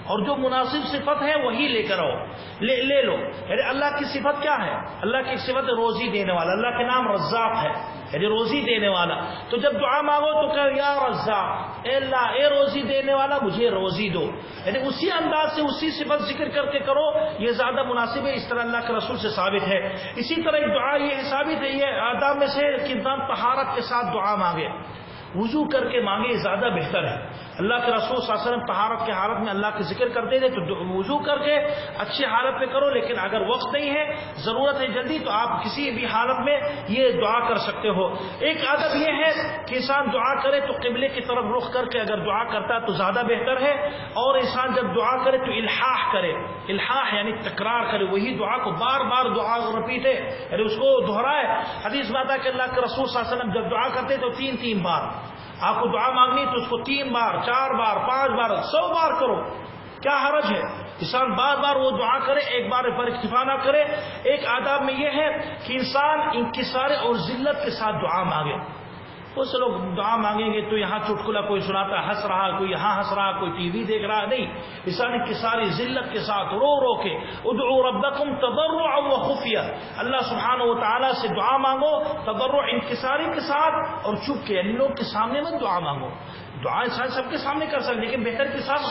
اور جو مناسب صفت ہے وہی لے کر آؤ، لے لو. یعنی اللہ کی صفت کیا ہے؟ اللہ کی صفت روزی دینے والا. اللہ کے نام رزاق ہے، یعنی روزی دینے والا. تو جب دعا مانگو تو کہ یا رزاق، اے اللہ، اے روزی دینے والا مجھے روزی دو. یعنی اسی انداز سے اسی صفت ذکر کر کے کرو، یہ زیادہ مناسب ہے. اس طرح اللہ کے رسول سے ثابت ہے. اسی طرح ایک دعا یہ ثابت ہے، یہ آداب میں سے کہ انسان طہارت کے ساتھ دعا مانگے، وضو کر کے مانگے، زیادہ بہتر ہے. اللہ کے رسول صلی اللہ علیہ وسلم طہارت کی حالت میں اللہ کے ذکر کرتے تھے، تو وضو کر کے اچھی حالت میں کرو. لیکن اگر وقت نہیں ہے، ضرورت ہے جلدی، تو آپ کسی بھی حالت میں یہ دعا کر سکتے ہو. ایک عادت یہ ہے کہ انسان دعا کرے تو قبلے کی طرف رخ کر کے اگر دعا کرتا ہے تو زیادہ بہتر ہے. اور انسان جب دعا کرے تو الحاح کرے. الحاح یعنی تکرار کرے، وہی دعا کو بار بار دعا رپیٹے، یعنی اس کو دہرائے. حدیث میں آتا ہے کہ اللہ کے رسول صلی اللہ علیہ وسلم جب دعا کرتے تو 3 بار. آپ کو دعا مانگنی تو اس کو 3 بار، 4 بار، 5 بار، 100 بار کرو. کیا حرج ہے؟ انسان بار بار وہ دعا کرے، ایک بار پر اکتفا نہ کرے. ایک آداب میں یہ ہے کہ انسان انکسار اور ذلت کے ساتھ دعا مانگے. بہت سے لوگ دعا مانگیں گے تو یہاں چٹکلا کوئی سناتا ہے، ہنس رہا، کوئی یہاں ہنس رہا، کوئی ٹی وی دیکھ رہا. نہیں، انسان انکساری ذلت کے ساتھ رو رو کے ادعوا ربکم تضرعا وخفیہ، اللہ سبحانہ و تعالیٰ سے دعا مانگو تضرع، انکساری کے ساتھ اور چھپ کے، یعنی لوگ کے سامنے مت دعا مانگو. دعا انسان سب کے سامنے کر سکتے، لیکن بہتر کے ساتھ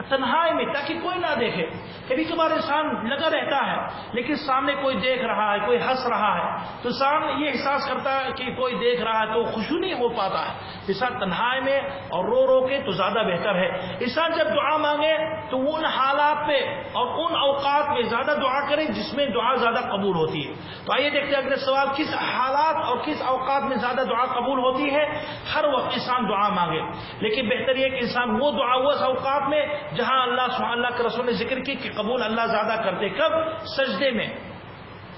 تنہائی میں، تاکہ کوئی نہ دیکھے. کبھی کبھار انسان لگا رہتا ہے لیکن سامنے کوئی دیکھ رہا ہے، کوئی ہنس رہا ہے، تو انسان یہ احساس کرتا ہے کہ کوئی دیکھ رہا ہے تو خوشی نہیں ہو پاتا ہے. انسان تنہائی میں اور رو رو کے تو زیادہ بہتر ہے. انسان جب دعا مانگے تو ان حالات پہ اور ان اوقات میں زیادہ دعا کرے جس میں دعا زیادہ قبول ہوتی ہے. تو آئیے دیکھتے ہیں اگلے سوال، کس حالات اور کس اوقات میں زیادہ دعا قبول ہوتی ہے؟ ہر وقت انسان دعا مانگے، لیکن بہتر یہ کہ انسان وہ دعا اس اوقات میں جہاں اللہ کے رسول نے ذکر کی کہ قبول اللہ زیادہ کرتے. کب؟ سجدے میں.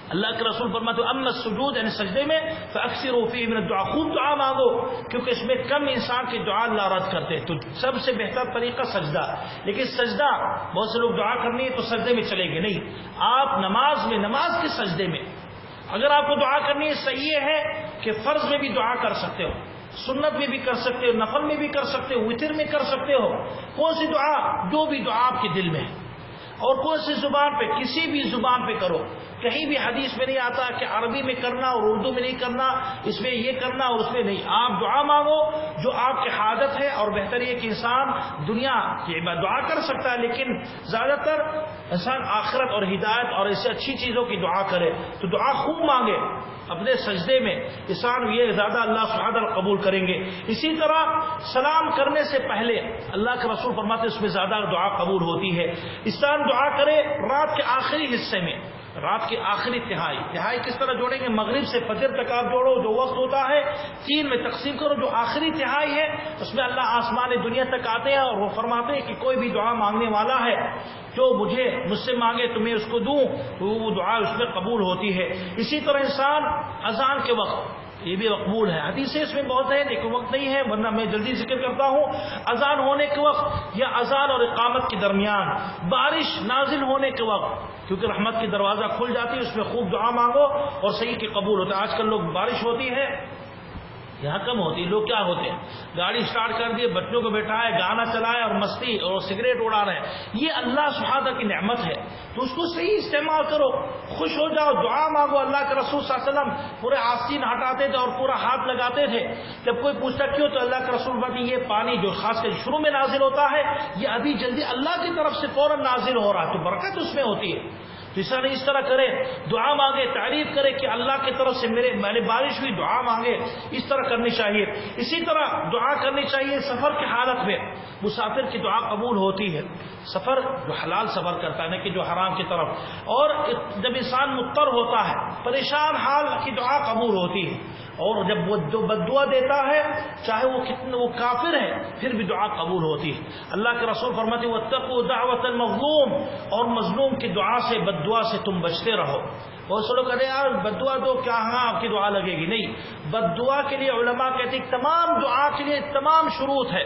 اللہ کے رسول فرماتے ہیں اما السجود، یعنی سجدے میں، فاکثروا فیہ من الدعاء، خوب دعا مانگو، کیونکہ اس میں کم انسان کی دعا اللہ رد کرتے. تو سب سے بہتر طریقہ سجدہ. لیکن سجدہ بہت سے لوگ دعا کرنی ہے تو سجدے میں چلیں گے. نہیں، آپ نماز میں، نماز کے سجدے میں اگر آپ کو دعا کرنی ہے، صحیح ہے کہ فرض میں بھی دعا کر سکتے ہو، سنت میں بھی کر سکتے ہو، نفل میں بھی کر سکتے ہو، وتر میں کر سکتے ہو. کون سی دعا؟ جو بھی دعا آپ کے دل میں ہے. اور کون سی زبان پہ؟ کسی بھی زبان پہ کرو. کہیں بھی حدیث میں نہیں آتا کہ عربی میں کرنا اور اردو میں نہیں کرنا، اس میں یہ کرنا اور اس میں نہیں. آپ دعا مانگو جو آپ کی حاجت ہے. اور بہتر یہ کہ انسان دنیا کی دعا کر سکتا ہے، لیکن زیادہ تر انسان آخرت اور ہدایت اور ایسے اچھی چیزوں کی دعا کرے. تو دعا خوب مانگے اپنے سجدے میں، انسان یہ زیادہ اللہ سبحانہ قبول کریں گے. اسی طرح سلام کرنے سے پہلے اللہ کے رسول فرماتے ہیں اس میں زیادہ دعا قبول ہوتی ہے. انسان دعا کرے رات کے آخری حصے میں، رات کی آخری تہائی کس طرح جوڑیں گے؟ مغرب سے فجر تک آپ جوڑو، جو وقت ہوتا ہے 3 میں تقسیم کرو. جو آخری تہائی ہے اس میں اللہ آسمان دنیا تک آتے ہیں اور وہ فرماتے ہیں کہ کوئی بھی دعا مانگنے والا ہے جو مجھ سے مانگے تو میں اس کو دوں، تو وہ دعا اس میں قبول ہوتی ہے. اسی طرح انسان اذان کے وقت، یہ بھی مقبول ہے. حدیثیں اس میں بہت ہے لیکن وقت نہیں ہے ورنہ میں جلدی ذکر کرتا ہوں. اذان ہونے کے وقت یا اذان اور اقامت کے درمیان، بارش نازل ہونے کے وقت، کیونکہ رحمت کی دروازہ کھل جاتی ہے، اس میں خوب دعا مانگو اور صحیح کہ قبول ہوتا ہے. آج کل لوگ بارش ہوتی ہے، یہاں کم ہوتی ہے، لوگ کیا ہوتے ہیں گاڑی سٹارٹ کر دیے، بچوں کو بیٹھائے، گانا چلائے اور مستی اور سگریٹ اڑا رہے ہیں. یہ اللہ سبحانہ کی نعمت ہے تو اس کو صحیح استعمال کرو، خوش ہو جاؤ، دعا مانگو. اللہ کے رسول صلی اللہ علیہ وسلم پورے آستین ہٹاتے تھے اور پورا ہاتھ لگاتے تھے. جب کوئی پوچھتا کیوں تو اللہ کے رسول بات یہ پانی جو خاص کر شروع میں نازل ہوتا ہے یہ ابھی جلدی اللہ کی طرف سے فوراً نازل ہو رہا ہے، تو برکت اس میں ہوتی ہے. تو اس طرح کرے، دعا مانگے، تعریف کرے کہ اللہ کی طرف سے میرے بارش ہوئی، دعا مانگے. اس طرح کرنی چاہیے. اسی طرح دعا کرنی چاہیے سفر کی حالت میں. مسافر کی دعا قبول ہوتی ہے، سفر جو حلال سفر کرتا ہے نہ کہ جو حرام کی طرف. اور جب انسان مضطر ہوتا ہے، پریشان حال کی دعا قبول ہوتی ہے. اور جب وہ جو بد دعا دیتا ہے چاہے وہ کتنا وہ کافر ہے پھر بھی دعا قبول ہوتی ہے. اللہ کے رسول فرماتے ہیں واتقوا دعوت المظلوم، اور مظلوم کی دعا سے بد دعا سے تم بچتے رہو. بہت سے لوگ کہتے ہیں یار بد دعا تو کیا ہاں آپ کی دعا لگے گی. نہیں، بد دعا کے لیے علماء کہتے ہیں تمام دعا کے لیے تمام شروط ہے.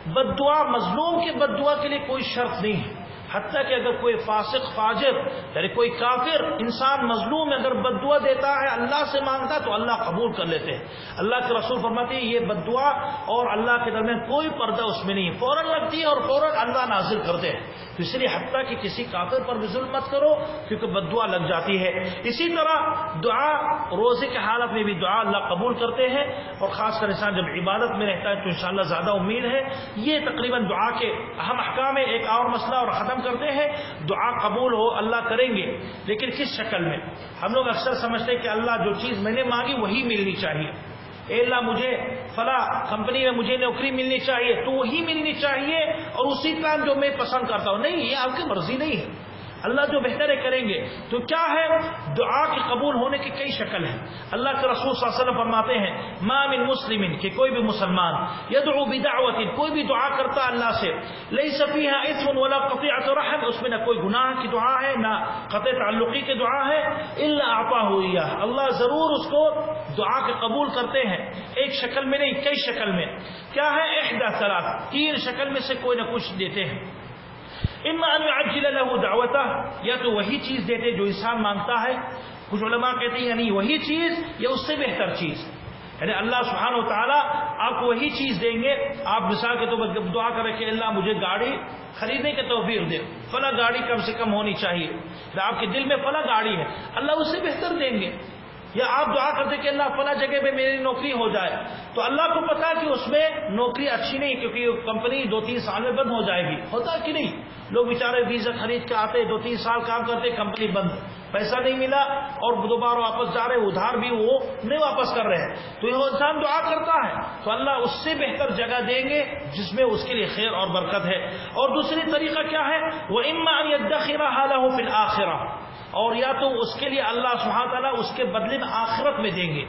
بد دعا مظلوم کی بد دعا کے لیے کوئی شرط نہیں ہے، حتیٰ کہ اگر کوئی فاسق فاجر یعنی کوئی کافر انسان مظلوم اگر بد دعا دیتا ہے اللہ سے مانگتا تو اللہ قبول کر لیتے ہیں. اللہ کے رسول فرماتے ہیں یہ بد دعا اور اللہ کے درمیان کوئی پردہ اس میں نہیں ہے، فوراً لگتی ہے اور فوراً اللہ نازل کرتے ہیں. تو اس لیے حتیٰ کہ کسی کافر پر بھی ظلم مت کرو کیونکہ بد دعا لگ جاتی ہے. اسی طرح دعا روزے کے حالت میں بھی دعا اللہ قبول کرتے ہیں، اور خاص کر انسان جب عبادت میں رہتا ہے تو انشاءاللہ زیادہ امید ہے. یہ تقریباً دعا کے اہم احکام ہے. ایک اور مسئلہ اور ختم کرتے ہیں. دعا قبول ہو اللہ کریں گے، لیکن کس شکل میں؟ ہم لوگ اکثر سمجھتے ہیں کہ اللہ جو چیز میں نے مانگی وہی ملنی چاہیے. اے اللہ مجھے فلاں کمپنی میں مجھے نوکری ملنی چاہیے تو وہی ملنی چاہیے اور اسی کام جو میں پسند کرتا ہوں. نہیں، یہ آپ کی مرضی نہیں ہے. اللہ جو بہتر ہے کریں گے. تو کیا ہے دعا کے قبول ہونے کی کئی شکل ہیں. اللہ کے رسول صلی اللہ علیہ وسلم فرماتے ہیں ما من مسلم کہ کوئی بھی مسلمان یدعو بدعوت کوئی بھی دعا کرتا اللہ سے لیس فیہا اثم ولا قطیعۃ رحم اس میں نہ کوئی گناہ کی دعا ہے نہ قطع تعلقی کی دعا ہے الا اعطاہ ایاہ اللہ ضرور اس کو دعا کے قبول کرتے ہیں. ایک شکل میں نہیں کئی شکل میں. کیا ہے احدى ثلاث تین شکل میں سے کوئی نہ کچھ دیتے ہیں. اما ان يعجل له دعوته یا تو وہی چیز دیتے جو انسان مانگتا ہے. کچھ علماء کہتے ہیں یعنی وہی چیز یا اس سے بہتر چیز، یعنی اللہ سبحانہ و تعالیٰ آپ کو وہی چیز دیں گے. آپ مثال کے طور پر دعا کریں کہ اللہ مجھے گاڑی خریدنے کی توفیق دے، فلاں گاڑی کم سے کم ہونی چاہیے، آپ کے دل میں فلاں گاڑی ہے اللہ اس سے بہتر دیں گے. یا آپ دعا کرتے کہ اللہ فلاں جگہ پہ میری نوکری ہو جائے تو اللہ کو پتا کہ اس میں نوکری اچھی نہیں کیونکہ کمپنی 2-3 سال میں بند ہو جائے گی. ہوتا کہ نہیں؟ لوگ بیچارے ویزا خرید کے آتے 2-3 سال کام کرتے کمپنی بند، پیسہ نہیں ملا اور دوبارہ واپس جا رہے ادھار بھی وہ نہیں واپس کر رہے ہیں. تو یہ انسان دعا کرتا ہے تو اللہ اس سے بہتر جگہ دیں گے جس میں اس کے لیے خیر اور برکت ہے. اور دوسری طریقہ کیا ہے وَإِمَّا أَن يَدَّخِرَهَا لَهُ فِي الْآخِرَةِ اور یا تو اس کے لیے اللہ سبحانہ تعالیٰ اس کے بدلے میں آخرت میں دیں گے.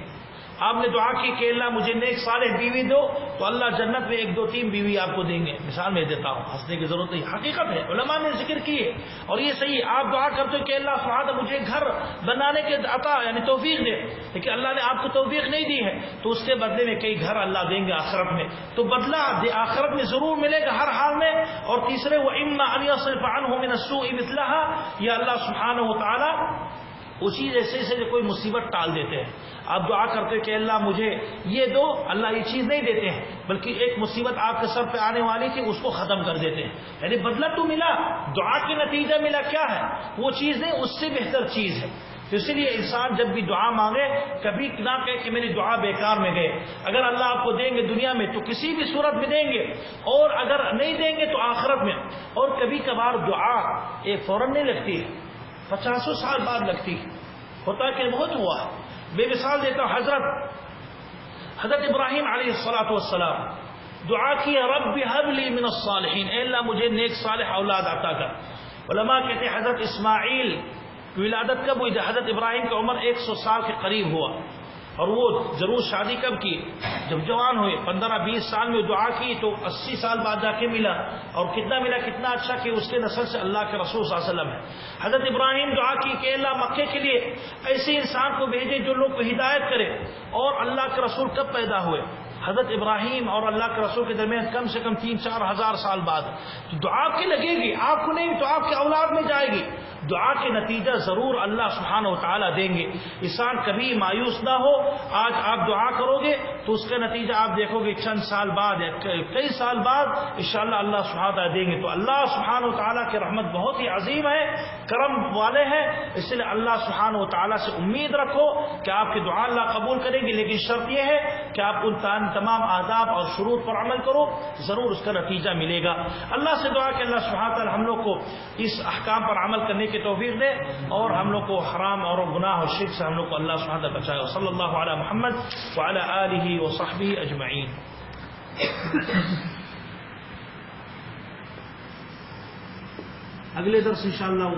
آپ نے دعا کی کہ اللہ مجھے نیک صالح بیوی دو تو اللہ جنت میں 1-2-3 بیوی آپ کو دیں گے. مثال میں دیتا ہوں، ہنسنے کی ضرورت نہیں، حقیقت ہے، علماء نے ذکر کی ہے اور یہ صحیح. آپ دعا کرتے ہو کہ اللہ سبحانہ مجھے گھر بنانے کے عطا یعنی توفیق دے، لیکن اللہ نے آپ کو توفیق نہیں دی ہے تو اس کے بدلے میں کئی گھر اللہ دیں گے آخرت میں. تو بدلہ آخرت میں ضرور ملے گا ہر حال میں. اور تیسرے وَإِمَّا أَن يَصْرِفَ عَنْهُ مِنَ السُّوءِ مِثْلَهَا یہ اللہ سبحانہ و تعالی اسی جیسے سے کوئی مصیبت ٹال دیتے ہیں. آپ دعا کرتے کہ اللہ مجھے یہ دو، اللہ یہ چیز نہیں دیتے ہیں بلکہ ایک مصیبت آپ کے سر پہ آنے والی تھی اس کو ختم کر دیتے ہیں. یعنی بدلہ تو ملا، دعا کے نتیجہ ملا. کیا ہے وہ چیز نہیں اس سے بہتر چیز ہے. تو اسی لیے انسان جب بھی دعا مانگے کبھی نہ کہے کہ میری دعا بیکار میں گئے. اگر اللہ آپ کو دیں گے دنیا میں تو کسی بھی صورت میں دیں گے، اور اگر نہیں دیں گے تو آخرت میں. اور کبھی کبھار دعا ایک فوراً نہیں لگتی ہے، 50 سال بعد لگتی. ہوتا کہ بہت ہوا. بے مثال دیتا ہوں، حضرت ابراہیم علیہ الصلوۃ والسلام دعا کی رب هب لي من الصالحین اے اللہ مجھے نیک صالح اولاد عطا کر. علماء کہتے ہیں حضرت اسماعیل کی ولادت کب ہوئی؟ حضرت ابراہیم کی عمر 100 سال کے قریب ہوا. اور وہ ضرور شادی کب کی؟ جب جوان ہوئے. 15-20 سال میں دعا کی تو 80 سال بعد جا کے ملا. اور کتنا ملا، کتنا اچھا کہ اس کے نسل سے اللہ کے رسول صلی اللہ علیہ وسلم ہے. حضرت ابراہیم دعا کی کہ اللہ مکے کے لیے ایسے انسان کو بھیجے جو لوگ کو ہدایت کرے. اور اللہ کے رسول کب پیدا ہوئے؟ حضرت ابراہیم اور اللہ کے رسول کے درمیان کم سے کم 3-4 ہزار سال بعد. تو دعا آپ کی لگے گی، آپ کو نہیں تو آپ کے اولاد میں جائے گی. دعا کے نتیجہ ضرور اللہ سبحانہ و تعالیٰ دیں گے. انسان کبھی مایوس نہ ہو. آج آپ دعا کرو گے تو اس کا نتیجہ آپ دیکھو گے چند سال بعد یا کئی سال بعد انشاءاللہ اللہ سبحانہ و تعالیٰ دیں گے. تو اللہ سبحانہ و تعالیٰ کی رحمت بہت ہی عظیم ہے، کرم والے ہیں. اس لیے اللہ سبحانہ و تعالیٰ سے امید رکھو کہ آپ کی دعا اللہ قبول کرے گی، لیکن شرط یہ ہے کہ آپ ان تمام آداب اور شروط پر عمل کرو، ضرور اس کا نتیجہ ملے گا. اللہ سے دعا کہ اللہ سبحانہ و تعالیٰ ہم لوگ کو اس احکام پر عمل کرنے کی توفیق دے اور ہم لوگ کو حرام اور گناہ اور شرک سے ہم لوگ کو اللہ سبحانہ و تعالیٰ بچائے. صلی اللہ علی محمد وعلی آلہ وصحبہ اجمعین. اگلے درس انشاءاللہ